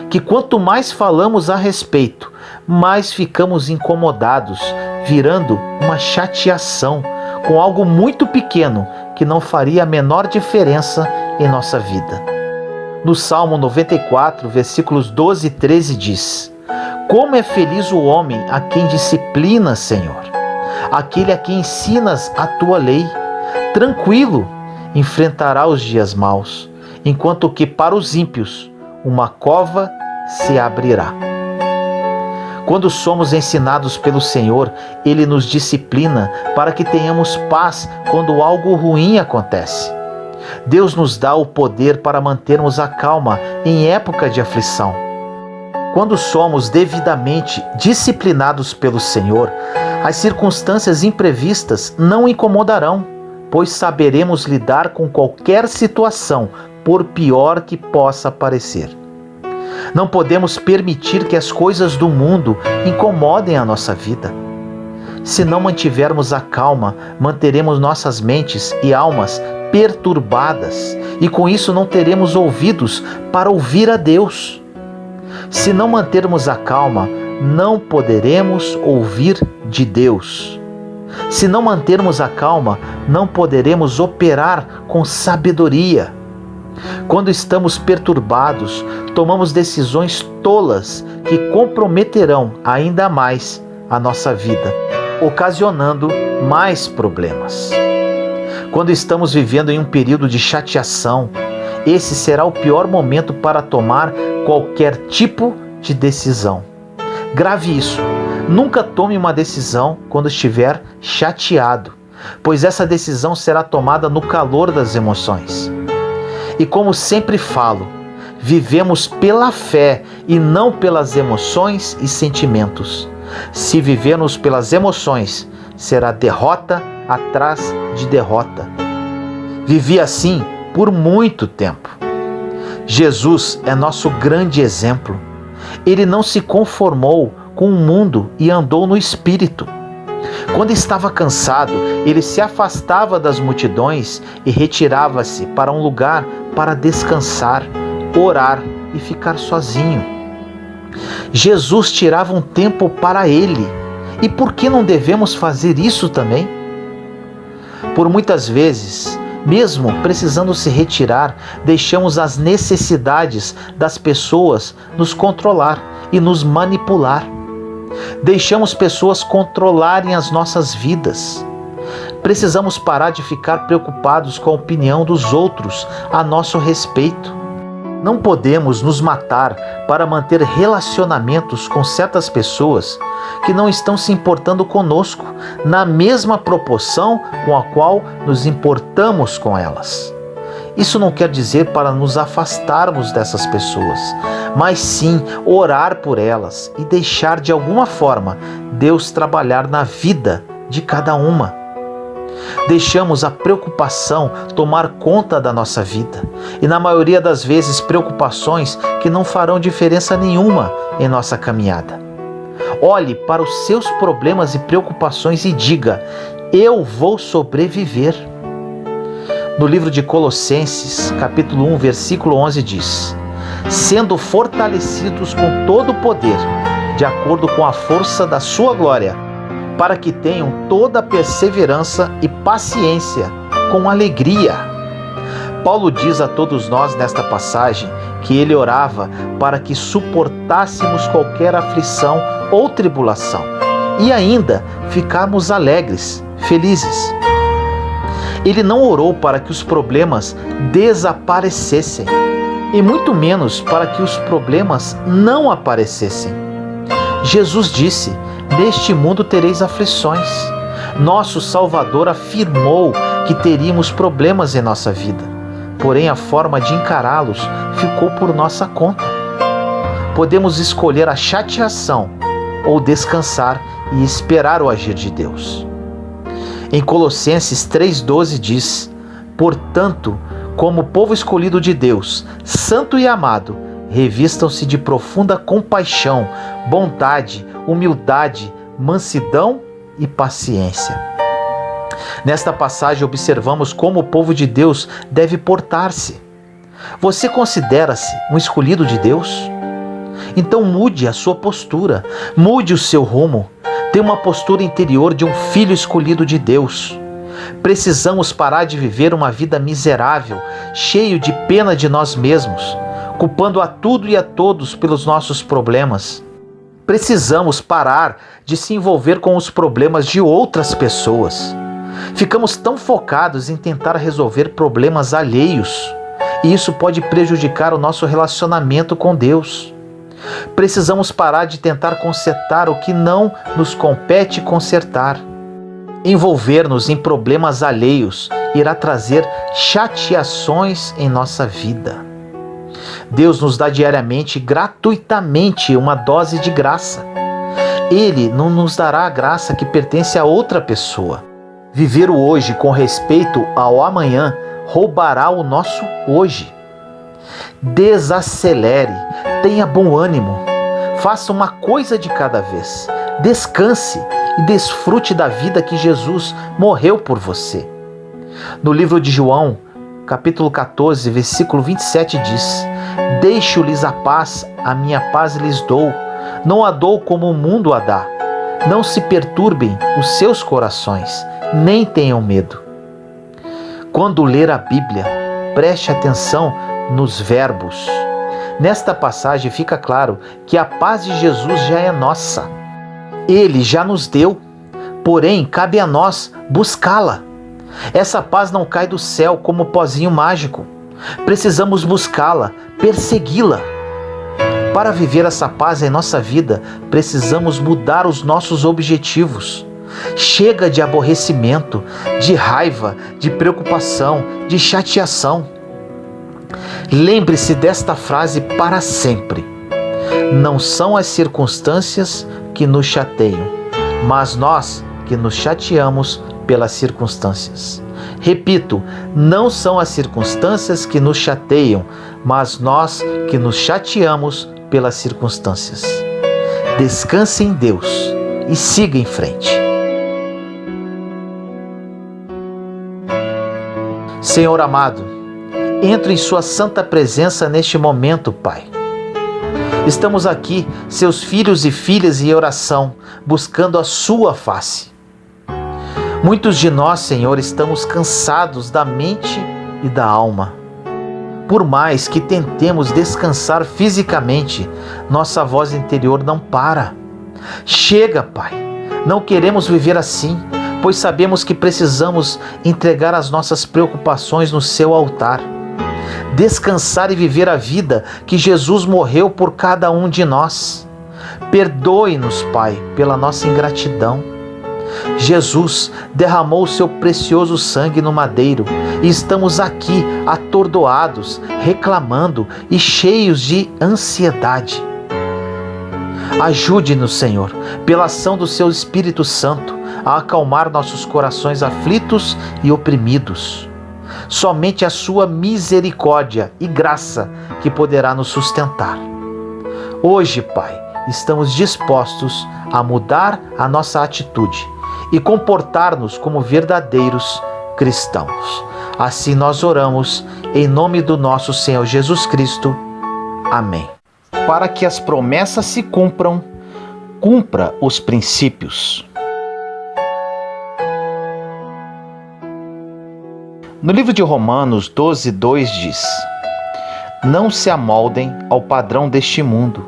que quanto mais falamos a respeito, mais ficamos incomodados, virando uma chateação com algo muito pequeno que não faria a menor diferença em nossa vida. No Salmo 94, versículos 12 e 13 diz: Como é feliz o homem a quem disciplinas, Senhor, aquele a quem ensinas a tua lei. Tranquilo enfrentará os dias maus, enquanto que para os ímpios uma cova se abrirá. Quando somos ensinados pelo Senhor, Ele nos disciplina para que tenhamos paz quando algo ruim acontece. Deus nos dá o poder para mantermos a calma em época de aflição. Quando somos devidamente disciplinados pelo Senhor, as circunstâncias imprevistas não incomodarão, pois saberemos lidar com qualquer situação, por pior que possa parecer. Não podemos permitir que as coisas do mundo incomodem a nossa vida. Se não mantivermos a calma, manteremos nossas mentes e almas perturbadas e com isso não teremos ouvidos para ouvir a Deus. Se não mantermos a calma, não poderemos ouvir de Deus. Se não mantermos a calma, não poderemos operar com sabedoria. Quando estamos perturbados, tomamos decisões tolas que comprometerão ainda mais a nossa vida, ocasionando mais problemas. Quando estamos vivendo em um período de chateação, esse será o pior momento para tomar qualquer tipo de decisão. Grave isso. Nunca tome uma decisão quando estiver chateado, pois essa decisão será tomada no calor das emoções. E como sempre falo, vivemos pela fé e não pelas emoções e sentimentos. Se vivermos pelas emoções, será derrota atrás de derrota. Vivi assim por muito tempo. Jesus é nosso grande exemplo. Ele não se conformou com o mundo e andou no Espírito. Quando estava cansado, ele se afastava das multidões e retirava-se para um lugar para descansar, orar e ficar sozinho. Jesus tirava um tempo para ele. E por que não devemos fazer isso também? Por muitas vezes, mesmo precisando se retirar, deixamos as necessidades das pessoas nos controlar e nos manipular. Deixamos pessoas controlarem as nossas vidas. Precisamos parar de ficar preocupados com a opinião dos outros a nosso respeito. Não podemos nos matar para manter relacionamentos com certas pessoas que não estão se importando conosco na mesma proporção com a qual nos importamos com elas. Isso não quer dizer para nos afastarmos dessas pessoas, mas sim orar por elas e deixar de alguma forma Deus trabalhar na vida de cada uma. Deixamos a preocupação tomar conta da nossa vida e na maioria das vezes preocupações que não farão diferença nenhuma em nossa caminhada. Olhe para os seus problemas e preocupações e diga: eu vou sobreviver. No livro de Colossenses, capítulo 1, versículo 11 diz: sendo fortalecidos com todo o poder, de acordo com a força da sua glória, para que tenham toda a perseverança e paciência com alegria. Paulo diz a todos nós nesta passagem que ele orava para que suportássemos qualquer aflição ou tribulação e ainda ficarmos alegres, felizes. Ele não orou para que os problemas desaparecessem e muito menos para que os problemas não aparecessem. Jesus disse: neste mundo tereis aflições. Nosso Salvador afirmou que teríamos problemas em nossa vida, porém a forma de encará-los ficou por nossa conta. Podemos escolher a chateação ou descansar e esperar o agir de Deus. Em Colossenses 3,12 diz: Portanto, como povo escolhido de Deus, santo e amado, revistam-se de profunda compaixão, bondade, humildade, mansidão e paciência. Nesta passagem observamos como o povo de Deus deve portar-se. Você considera-se um escolhido de Deus? Então mude a sua postura, mude o seu rumo. Tenha uma postura interior de um filho escolhido de Deus. Precisamos parar de viver uma vida miserável, cheio de pena de nós mesmos, culpando a tudo e a todos pelos nossos problemas. Precisamos parar de se envolver com os problemas de outras pessoas. Ficamos tão focados em tentar resolver problemas alheios, e isso pode prejudicar o nosso relacionamento com Deus. Precisamos parar de tentar consertar o que não nos compete consertar. Envolver-nos em problemas alheios irá trazer chateações em nossa vida. Deus nos dá diariamente, gratuitamente, uma dose de graça. Ele não nos dará a graça que pertence a outra pessoa. Viver o hoje com respeito ao amanhã roubará o nosso hoje. Desacelere, tenha bom ânimo, faça uma coisa de cada vez, descanse e desfrute da vida que Jesus morreu por você. No livro de João, capítulo 14, versículo 27 diz: Deixo-lhes a minha paz lhes dou, não a dou como o mundo a dá. Não se perturbem os seus corações, nem tenham medo. Quando ler a Bíblia, preste atenção nos verbos. Nesta passagem fica claro que a paz de Jesus já é nossa. Ele já nos deu, porém cabe a nós buscá-la. Essa paz não cai do céu como pozinho mágico. Precisamos buscá-la, persegui-la. Para viver essa paz em nossa vida, precisamos mudar os nossos objetivos. Chega de aborrecimento, de raiva, de preocupação, de chateação. Lembre-se desta frase para sempre. Não são as circunstâncias que nos chateiam, mas nós que nos chateamos pelas circunstâncias. Repito, não são as circunstâncias que nos chateiam, mas nós que nos chateamos pelas circunstâncias. Descanse em Deus e siga em frente. Senhor amado, entro em sua santa presença neste momento, Pai. Estamos aqui, seus filhos e filhas em oração, buscando a sua face. Muitos de nós, Senhor, estamos cansados da mente e da alma. Por mais que tentemos descansar fisicamente, nossa voz interior não para. Chega, Pai, não queremos viver assim, pois sabemos que precisamos entregar as nossas preocupações no seu altar. Descansar e viver a vida que Jesus morreu por cada um de nós. Perdoe-nos, Pai, pela nossa ingratidão. Jesus derramou o seu precioso sangue no madeiro e estamos aqui atordoados, reclamando e cheios de ansiedade. Ajude-nos, Senhor, pela ação do seu Espírito Santo, a acalmar nossos corações aflitos e oprimidos. Somente a sua misericórdia e graça que poderá nos sustentar. Hoje, Pai, estamos dispostos a mudar a nossa atitude e comportar-nos como verdadeiros cristãos. Assim nós oramos em nome do nosso Senhor Jesus Cristo. Amém. Para que as promessas se cumpram, cumpra os princípios. No livro de Romanos 12:2 diz: Não se amoldem ao padrão deste mundo,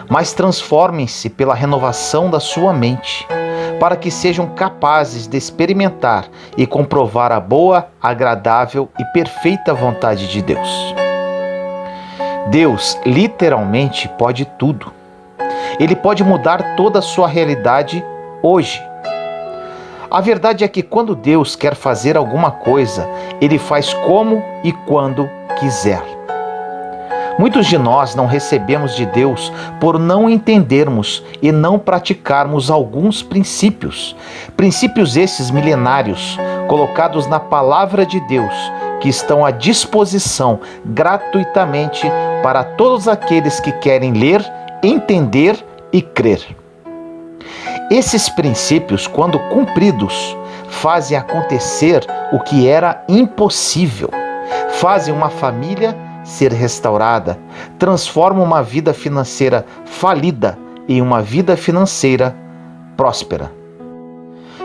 mas transformem-se pela renovação da sua mente, para que sejam capazes de experimentar e comprovar a boa, agradável e perfeita vontade de Deus. Deus literalmente pode tudo. Ele pode mudar toda a sua realidade hoje. A verdade é que quando Deus quer fazer alguma coisa, Ele faz como e quando quiser. Muitos de nós não recebemos de Deus por não entendermos e não praticarmos alguns princípios. Princípios esses milenários, colocados na palavra de Deus, que estão à disposição gratuitamente para todos aqueles que querem ler, entender e crer. Esses princípios, quando cumpridos, fazem acontecer o que era impossível, fazem uma família ser restaurada, transformam uma vida financeira falida em uma vida financeira próspera.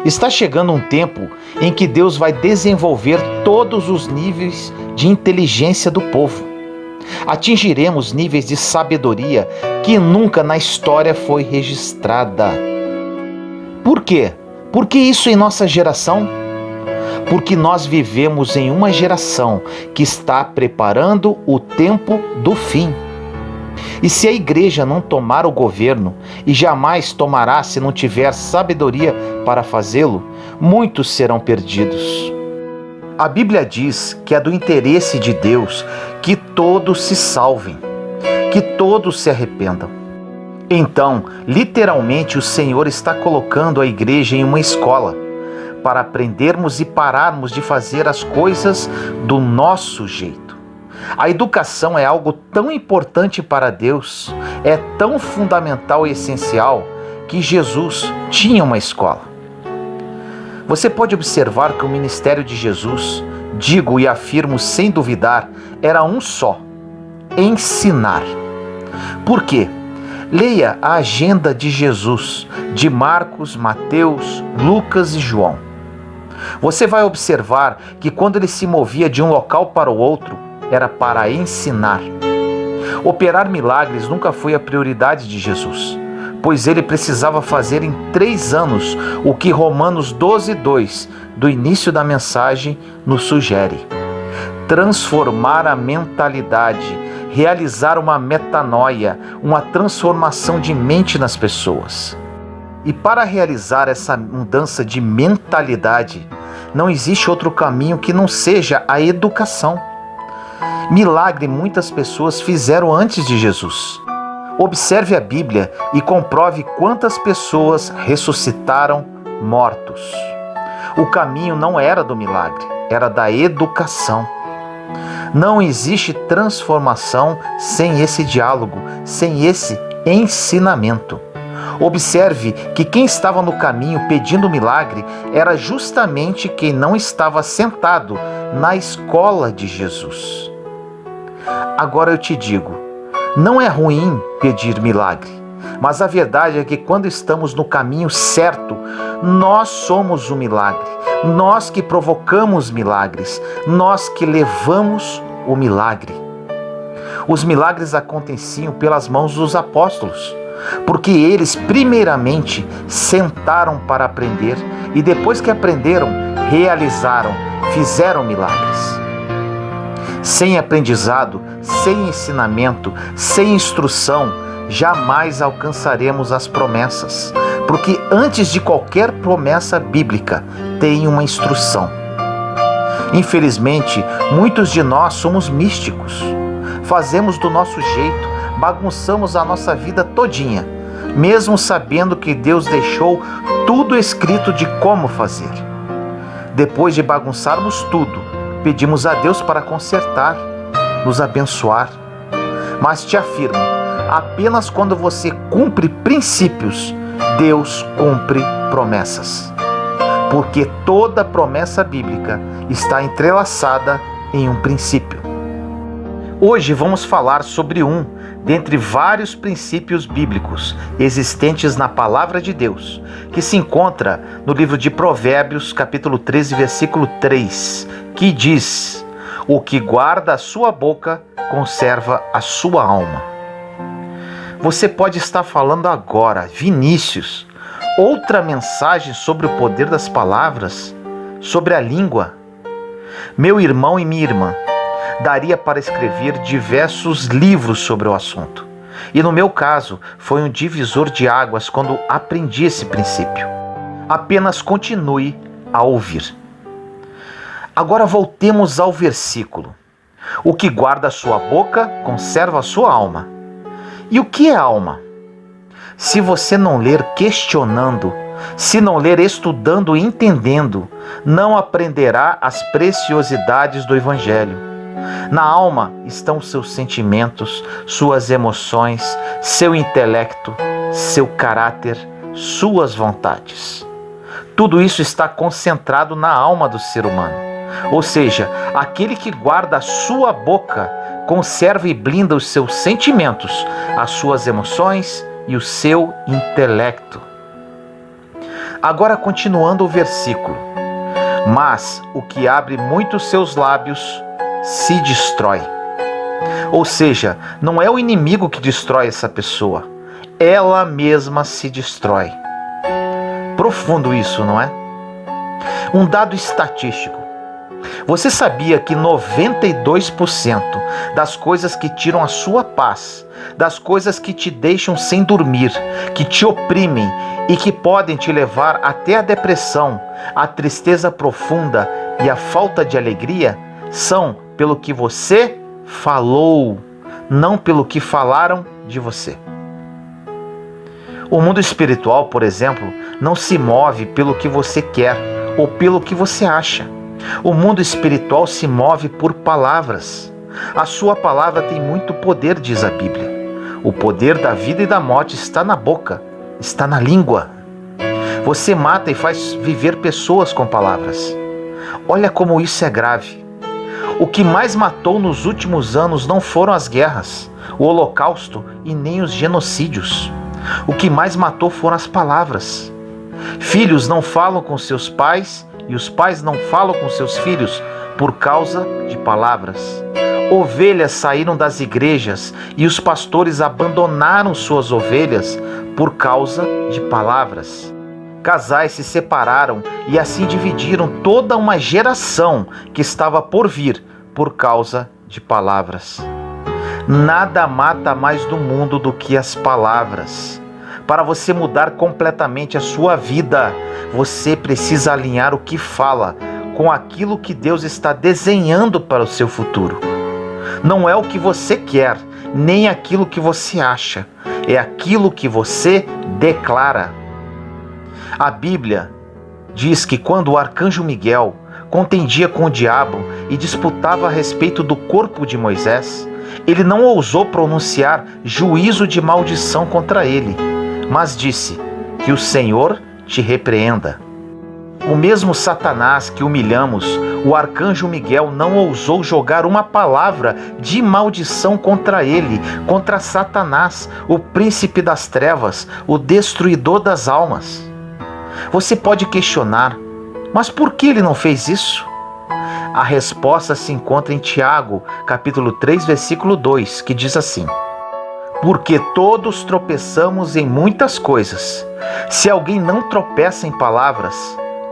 Está chegando um tempo em que Deus vai desenvolver todos os níveis de inteligência do povo. Atingiremos níveis de sabedoria que nunca na história foi registrada. Por quê? Por que isso em nossa geração? Porque nós vivemos em uma geração que está preparando o tempo do fim. E se a igreja não tomar o governo, e jamais tomará se não tiver sabedoria para fazê-lo, muitos serão perdidos. A Bíblia diz que é do interesse de Deus que todos se salvem, que todos se arrependam. Então, literalmente, o Senhor está colocando a igreja em uma escola, para aprendermos e pararmos de fazer as coisas do nosso jeito. A educação é algo tão importante para Deus, é tão fundamental e essencial, que Jesus tinha uma escola. Você pode observar que o ministério de Jesus, digo e afirmo sem duvidar, era um só: ensinar. Por quê? Leia a agenda de Jesus, de Marcos, Mateus, Lucas e João. Você vai observar que quando ele se movia de um local para o outro, era para ensinar. Operar milagres nunca foi a prioridade de Jesus, pois ele precisava fazer em 3 anos o que Romanos 12:2, do início da mensagem, nos sugere: transformar a mentalidade, realizar uma metanoia, uma transformação de mente nas pessoas. E para realizar essa mudança de mentalidade, não existe outro caminho que não seja a educação. Milagre muitas pessoas fizeram antes de Jesus. Observe a Bíblia e comprove quantas pessoas ressuscitaram mortos. O caminho não era do milagre, era da educação. Não existe transformação sem esse diálogo, sem esse ensinamento. Observe que quem estava no caminho pedindo milagre era justamente quem não estava sentado na escola de Jesus. Agora eu te digo, não é ruim pedir milagre, mas a verdade é que quando estamos no caminho certo, nós somos o milagre, nós que provocamos milagres, nós que levamos o milagre. Os milagres aconteciam pelas mãos dos apóstolos, porque eles primeiramente sentaram para aprender e depois que aprenderam, realizaram, fizeram milagres. Sem aprendizado, sem ensinamento, sem instrução, jamais alcançaremos as promessas, porque antes de qualquer promessa bíblica tem uma instrução. Infelizmente, muitos de nós somos místicos, fazemos do nosso jeito, bagunçamos a nossa vida todinha, mesmo sabendo que Deus deixou tudo escrito de como fazer. Depois de bagunçarmos tudo, pedimos a Deus para consertar, nos abençoar. Mas te afirmo, apenas quando você cumpre princípios, Deus cumpre promessas. Porque toda promessa bíblica está entrelaçada em um princípio. Hoje vamos falar sobre um dentre vários princípios bíblicos existentes na Palavra de Deus, que se encontra no livro de Provérbios, capítulo 13, versículo 3, que diz: o que guarda a sua boca conserva a sua alma. Você pode estar falando agora, Vinícius, outra mensagem sobre o poder das palavras, sobre a língua? Meu irmão e minha irmã, daria para escrever diversos livros sobre o assunto. E no meu caso, foi um divisor de águas quando aprendi esse princípio. Apenas continue a ouvir. Agora voltemos ao versículo. O que guarda a sua boca, conserva a sua alma. E o que é alma? Se você não ler questionando, Se não ler estudando e entendendo, não aprenderá as preciosidades do Evangelho. Na alma estão seus sentimentos, suas emoções, seu intelecto, seu caráter, suas vontades. Tudo isso está concentrado na alma do ser humano. Ou seja, aquele que guarda a sua boca conserva e blinda os seus sentimentos, as suas emoções e o seu intelecto. Agora, continuando o versículo. Mas o que abre muito seus lábios se destrói. Ou seja, não é o inimigo que destrói essa pessoa, ela mesma se destrói. Profundo isso, não é? Um dado estatístico. Você sabia que 92% das coisas que tiram a sua paz, das coisas que te deixam sem dormir, que te oprimem e que podem te levar até a depressão, a tristeza profunda e a falta de alegria, são pelo que você falou, não pelo que falaram de você? O mundo espiritual, por exemplo, não se move pelo que você quer ou pelo que você acha. O mundo espiritual se move por palavras. A sua palavra tem muito poder, diz a Bíblia. O poder da vida e da morte está na boca, está na língua. Você mata e faz viver pessoas com palavras. Olha como isso é grave. O que mais matou nos últimos anos não foram as guerras, o Holocausto e nem os genocídios. O que mais matou foram as palavras. Filhos não falam com seus pais e os pais não falam com seus filhos por causa de palavras. Ovelhas saíram das igrejas e os pastores abandonaram suas ovelhas por causa de palavras. Casais se separaram e assim dividiram toda uma geração que estava por vir por causa de palavras. Nada mata mais do mundo do que as palavras. Para você mudar completamente a sua vida, você precisa alinhar o que fala com aquilo que Deus está desenhando para o seu futuro. Não é o que você quer, nem aquilo que você acha, é aquilo que você declara. A Bíblia diz que quando o arcanjo Miguel contendia com o diabo e disputava a respeito do corpo de Moisés, ele não ousou pronunciar juízo de maldição contra ele, mas disse: que o Senhor te repreenda. O mesmo Satanás que humilhamos, o arcanjo Miguel não ousou jogar uma palavra de maldição contra ele, contra Satanás, o príncipe das trevas, o destruidor das almas. Você pode questionar, mas por que ele não fez isso? A resposta se encontra em Tiago, capítulo 3, versículo 2, que diz assim: porque todos tropeçamos em muitas coisas. Se alguém não tropeça em palavras,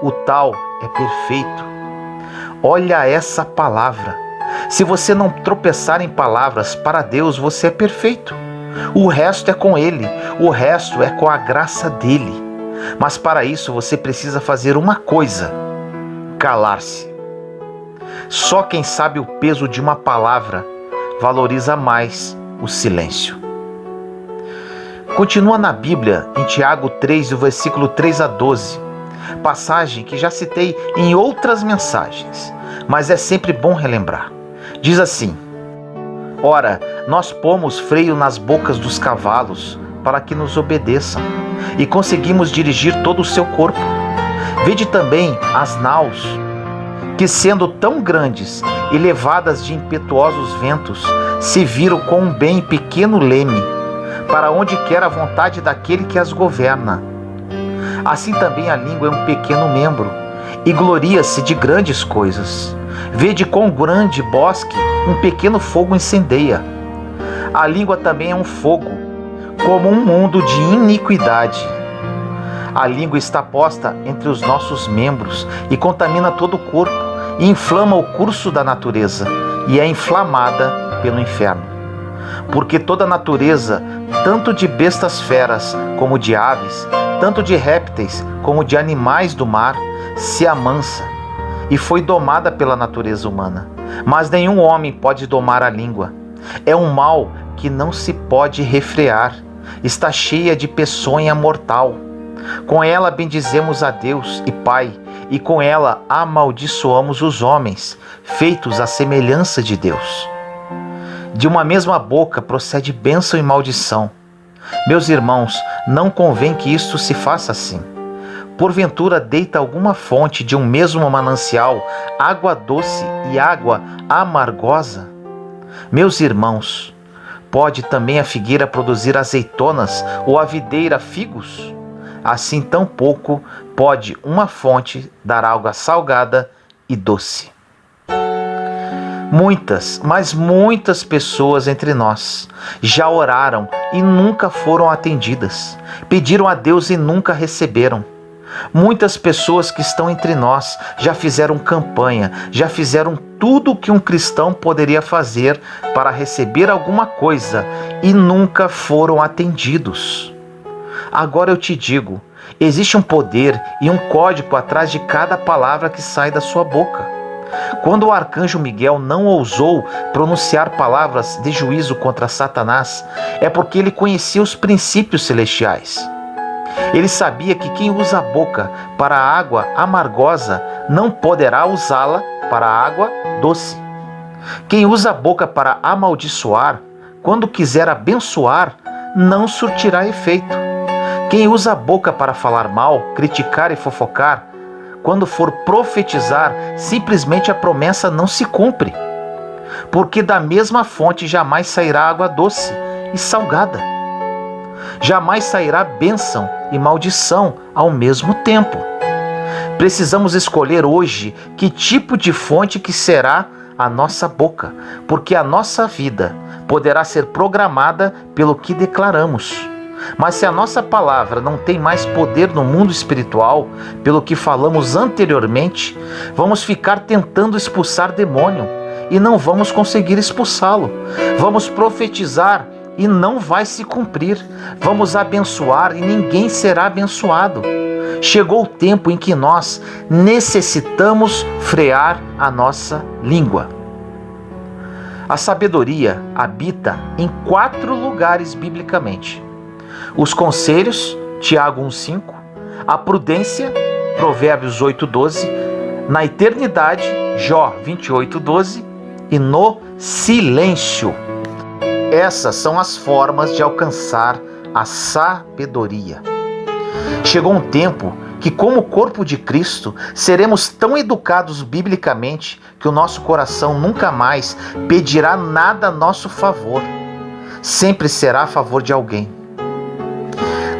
o tal é perfeito. Olha essa palavra. Se você não tropeçar em palavras, para Deus você é perfeito. O resto é com Ele, o resto é com a graça dEle. Mas para isso você precisa fazer uma coisa: calar-se. Só quem sabe o peso de uma palavra valoriza mais o silêncio. Continua na Bíblia, em Tiago 3, do versículo 3 a 12, passagem que já citei em outras mensagens, mas é sempre bom relembrar. Diz assim: ora, nós pomos freio nas bocas dos cavalos para que nos obedeçam, e conseguimos dirigir todo o seu corpo. Vede também as naus, que sendo tão grandes e levadas de impetuosos ventos, se viram com um bem pequeno leme, para onde quer a vontade daquele que as governa. Assim também a língua é um pequeno membro, e gloria-se de grandes coisas. Vede quão grande bosque um pequeno fogo incendeia. A língua também é um fogo, como um mundo de iniquidade. A língua está posta entre os nossos membros e contamina todo o corpo, e inflama o curso da natureza, e é inflamada pelo inferno. Porque toda a natureza, tanto de bestas feras como de aves, tanto de répteis como de animais do mar, se amansa, e foi domada pela natureza humana. Mas nenhum homem pode domar a língua. É um mal que não se pode refrear, está cheia de peçonha mortal. Com ela bendizemos a Deus e Pai, e com ela amaldiçoamos os homens, feitos à semelhança de Deus. De uma mesma boca procede bênção e maldição. Meus irmãos, não convém que isto se faça assim. Porventura deita alguma fonte de um mesmo manancial água doce e água amargosa? Meus irmãos, pode também a figueira produzir azeitonas ou a videira figos? Assim tampouco pode uma fonte dar água salgada e doce. Muitas, mas muitas pessoas entre nós já oraram e nunca foram atendidas. Pediram a Deus e nunca receberam. Muitas pessoas que estão entre nós já fizeram campanha, já fizeram tudo o que um cristão poderia fazer para receber alguma coisa e nunca foram atendidos. Agora eu te digo, existe um poder e um código atrás de cada palavra que sai da sua boca. Quando o arcanjo Miguel não ousou pronunciar palavras de juízo contra Satanás, é porque ele conhecia os princípios celestiais. Ele sabia que quem usa a boca para a água amargosa não poderá usá-la para a água doce. Quem usa a boca para amaldiçoar, quando quiser abençoar, não surtirá efeito. Quem usa a boca para falar mal, criticar e fofocar, quando for profetizar, simplesmente a promessa não se cumpre. Porque da mesma fonte jamais sairá água doce e salgada. Jamais sairá bênção e maldição ao mesmo tempo. Precisamos escolher hoje que tipo de fonte que será a nossa boca, porque a nossa vida poderá ser programada pelo que declaramos. Mas se a nossa palavra não tem mais poder no mundo espiritual, pelo que falamos anteriormente, vamos ficar tentando expulsar demônio e não vamos conseguir expulsá-lo. Vamos profetizar e não vai se cumprir. Vamos abençoar e ninguém será abençoado. Chegou o tempo em que nós necessitamos frear a nossa língua. A sabedoria habita em 4 lugares biblicamente: os conselhos, Tiago 1,5, a prudência, Provérbios 8,12, na eternidade, Jó 28,12, e no silêncio. Essas são as formas de alcançar a sabedoria. Chegou um tempo que, como corpo de Cristo, seremos tão educados biblicamente que o nosso coração nunca mais pedirá nada a nosso favor. Sempre será a favor de alguém.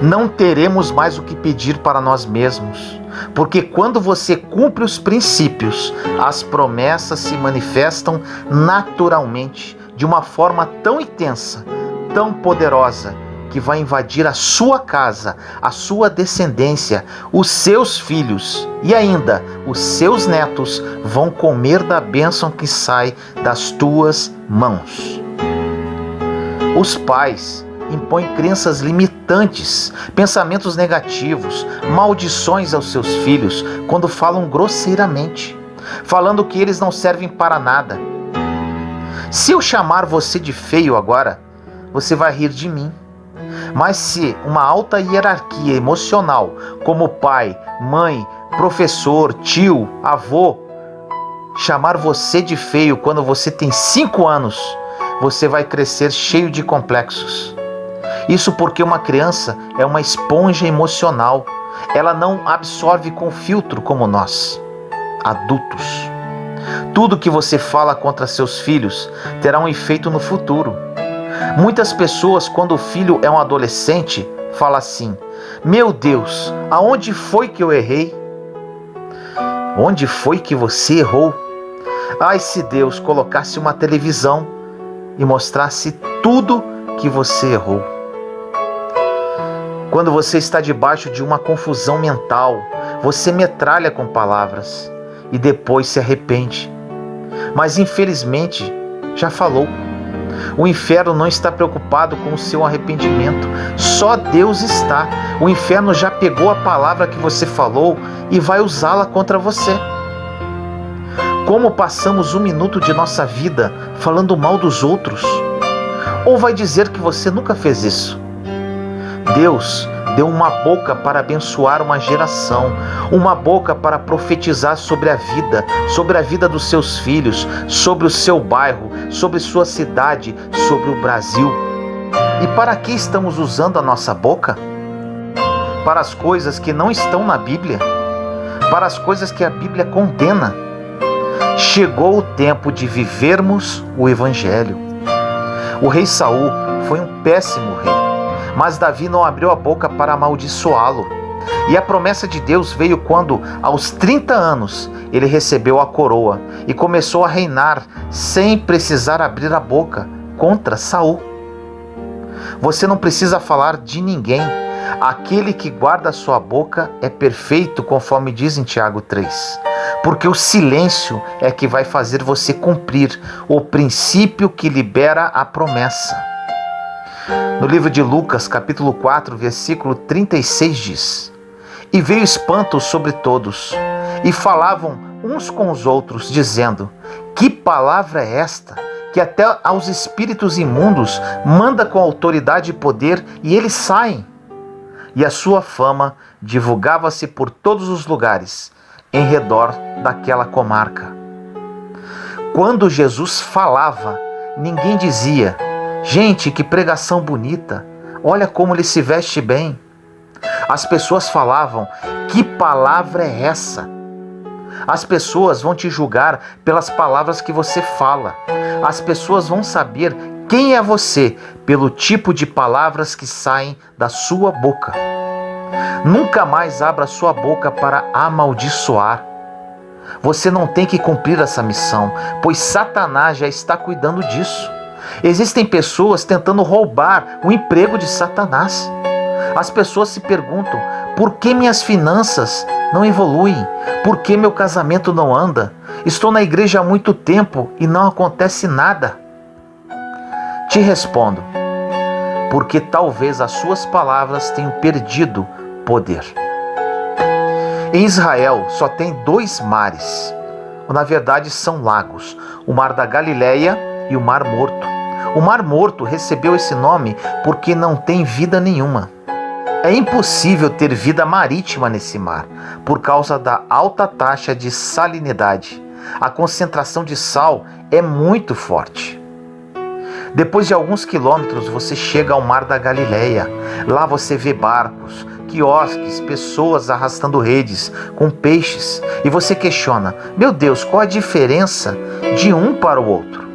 Não teremos mais o que pedir para nós mesmos, porque quando você cumpre os princípios, as promessas se manifestam naturalmente, de uma forma tão intensa, tão poderosa, que vai invadir a sua casa, a sua descendência, os seus filhos e ainda os seus netos vão comer da bênção que sai das tuas mãos. Os pais impõem crenças limitantes, pensamentos negativos, maldições aos seus filhos quando falam grosseiramente, falando que eles não servem para nada. Se eu chamar você de feio agora, você vai rir de mim. Mas se uma alta hierarquia emocional, como pai, mãe, professor, tio, avô, chamar você de feio quando você tem 5 anos, você vai crescer cheio de complexos. Isso porque uma criança é uma esponja emocional. Ela não absorve com filtro como nós, adultos. Tudo que você fala contra seus filhos terá um efeito no futuro. Muitas pessoas, quando o filho é um adolescente, falam assim: meu Deus, aonde foi que eu errei? Onde foi que você errou? Ai, se Deus colocasse uma televisão e mostrasse tudo que você errou. Quando você está debaixo de uma confusão mental, você metralha com palavras e depois se arrepende. Mas infelizmente já falou. O inferno não está preocupado com o seu arrependimento. Só Deus está. O inferno já pegou a palavra que você falou e vai usá-la contra você. Como passamos 1 minuto de nossa vida falando mal dos outros? Ou vai dizer que você nunca fez isso? Deus deu uma boca para abençoar uma geração, uma boca para profetizar sobre a vida dos seus filhos, sobre o seu bairro, sobre sua cidade, sobre o Brasil. E para que estamos usando a nossa boca? Para as coisas que não estão na Bíblia, para as coisas que a Bíblia condena. Chegou o tempo de vivermos o Evangelho. O rei Saul foi um péssimo rei, mas Davi não abriu a boca para amaldiçoá-lo. E a promessa de Deus veio quando, aos 30 anos, ele recebeu a coroa e começou a reinar sem precisar abrir a boca contra Saul. Você não precisa falar de ninguém. Aquele que guarda a sua boca é perfeito, conforme diz em Tiago 3. Porque o silêncio é que vai fazer você cumprir o princípio que libera a promessa. No livro de Lucas, capítulo 4, versículo 36 diz: E veio espanto sobre todos, e falavam uns com os outros, dizendo: Que palavra é esta, que até aos espíritos imundos manda com autoridade e poder, e eles saem? E a sua fama divulgava-se por todos os lugares, em redor daquela comarca. Quando Jesus falava, ninguém dizia: Gente, que pregação bonita, olha como ele se veste bem. As pessoas falavam: Que palavra é essa? As pessoas vão te julgar pelas palavras que você fala. As pessoas vão saber quem é você pelo tipo de palavras que saem da sua boca. Nunca mais abra sua boca para amaldiçoar. Você não tem que cumprir essa missão, pois Satanás já está cuidando disso. Existem pessoas tentando roubar o emprego de Satanás. As pessoas se perguntam: por que minhas finanças não evoluem? Por que meu casamento não anda? Estou na igreja há muito tempo e não acontece nada. Te respondo: porque talvez as suas palavras tenham perdido poder. Em Israel só tem 2 mares, ou na verdade são lagos: o Mar da Galileia e o Mar Morto. O Mar Morto recebeu esse nome porque não tem vida nenhuma. É impossível ter vida marítima nesse mar, por causa da alta taxa de salinidade. A concentração de sal é muito forte. Depois de alguns quilômetros, você chega ao Mar da Galileia. Lá você vê barcos, quiosques, pessoas arrastando redes com peixes. E você questiona: meu Deus, qual a diferença de um para o outro?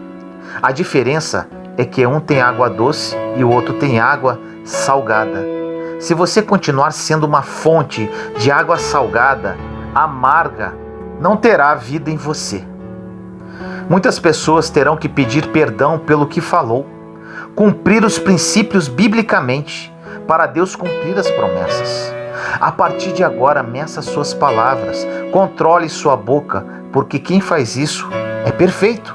A diferença é que um tem água doce e o outro tem água salgada. Se você continuar sendo uma fonte de água salgada, amarga, não terá vida em você. Muitas pessoas terão que pedir perdão pelo que falou, cumprir os princípios biblicamente, para Deus cumprir as promessas. A partir de agora, meça suas palavras, controle sua boca, porque quem faz isso é perfeito.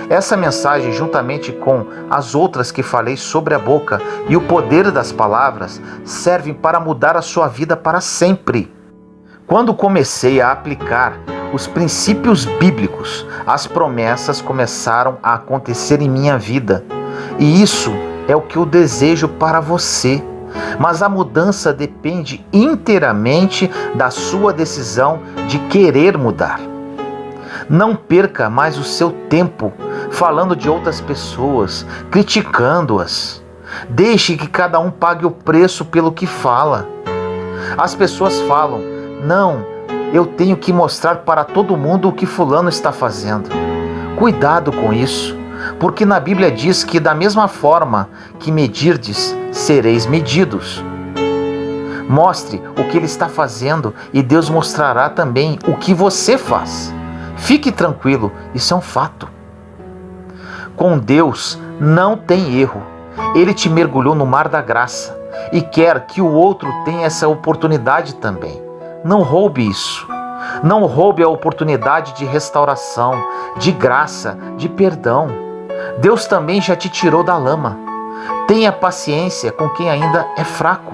Essa mensagem, juntamente com as outras que falei sobre a boca e o poder das palavras, servem para mudar a sua vida para sempre. Quando comecei a aplicar os princípios bíblicos, as promessas começaram a acontecer em minha vida. E isso é o que eu desejo para você. Mas a mudança depende inteiramente da sua decisão de querer mudar. Não perca mais o seu tempo falando de outras pessoas, criticando-as. Deixe que cada um pague o preço pelo que fala. As pessoas falam: não, eu tenho que mostrar para todo mundo o que fulano está fazendo. Cuidado com isso, porque na Bíblia diz que da mesma forma que medirdes, sereis medidos. Mostre o que ele está fazendo e Deus mostrará também o que você faz. Fique tranquilo, isso é um fato. Com Deus não tem erro. Ele te mergulhou no mar da graça e quer que o outro tenha essa oportunidade também. Não roube isso. Não roube a oportunidade de restauração, de graça, de perdão. Deus também já te tirou da lama. Tenha paciência com quem ainda é fraco.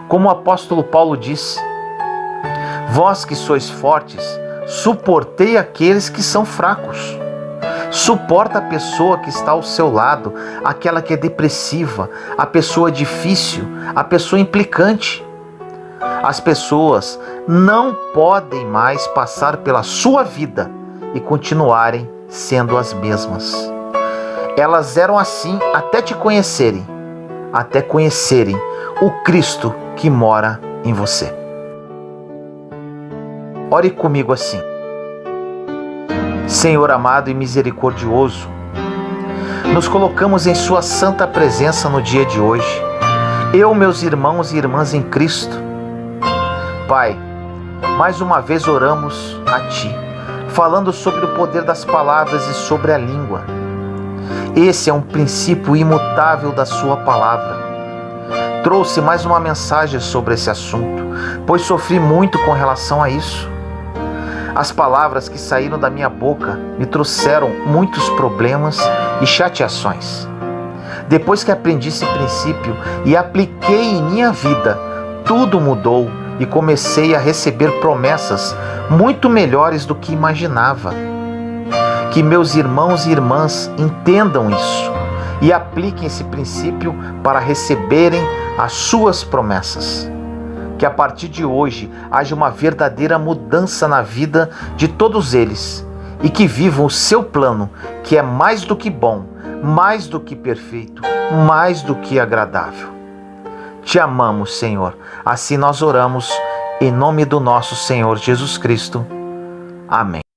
Como o apóstolo Paulo disse: vós que sois fortes, suportei aqueles que são fracos. Suporta a pessoa que está ao seu lado, aquela que é depressiva, a pessoa difícil, a pessoa implicante. As pessoas não podem mais passar pela sua vida e continuarem sendo as mesmas. Elas eram assim até te conhecerem, até conhecerem o Cristo que mora em você. Ore comigo assim. Senhor amado e misericordioso, nos colocamos em Sua santa presença no dia de hoje. Eu, meus irmãos e irmãs em Cristo. Pai, mais uma vez oramos a Ti, falando sobre o poder das palavras e sobre a língua. Esse é um princípio imutável da Sua palavra. Trouxe mais uma mensagem sobre esse assunto, pois sofri muito com relação a isso. As palavras que saíram da minha boca me trouxeram muitos problemas e chateações. Depois que aprendi esse princípio e apliquei em minha vida, tudo mudou e comecei a receber promessas muito melhores do que imaginava. Que meus irmãos e irmãs entendam isso e apliquem esse princípio para receberem as suas promessas. Que a partir de hoje haja uma verdadeira mudança na vida de todos eles e que vivam o seu plano, que é mais do que bom, mais do que perfeito, mais do que agradável. Te amamos, Senhor. Assim nós oramos em nome do nosso Senhor Jesus Cristo. Amém.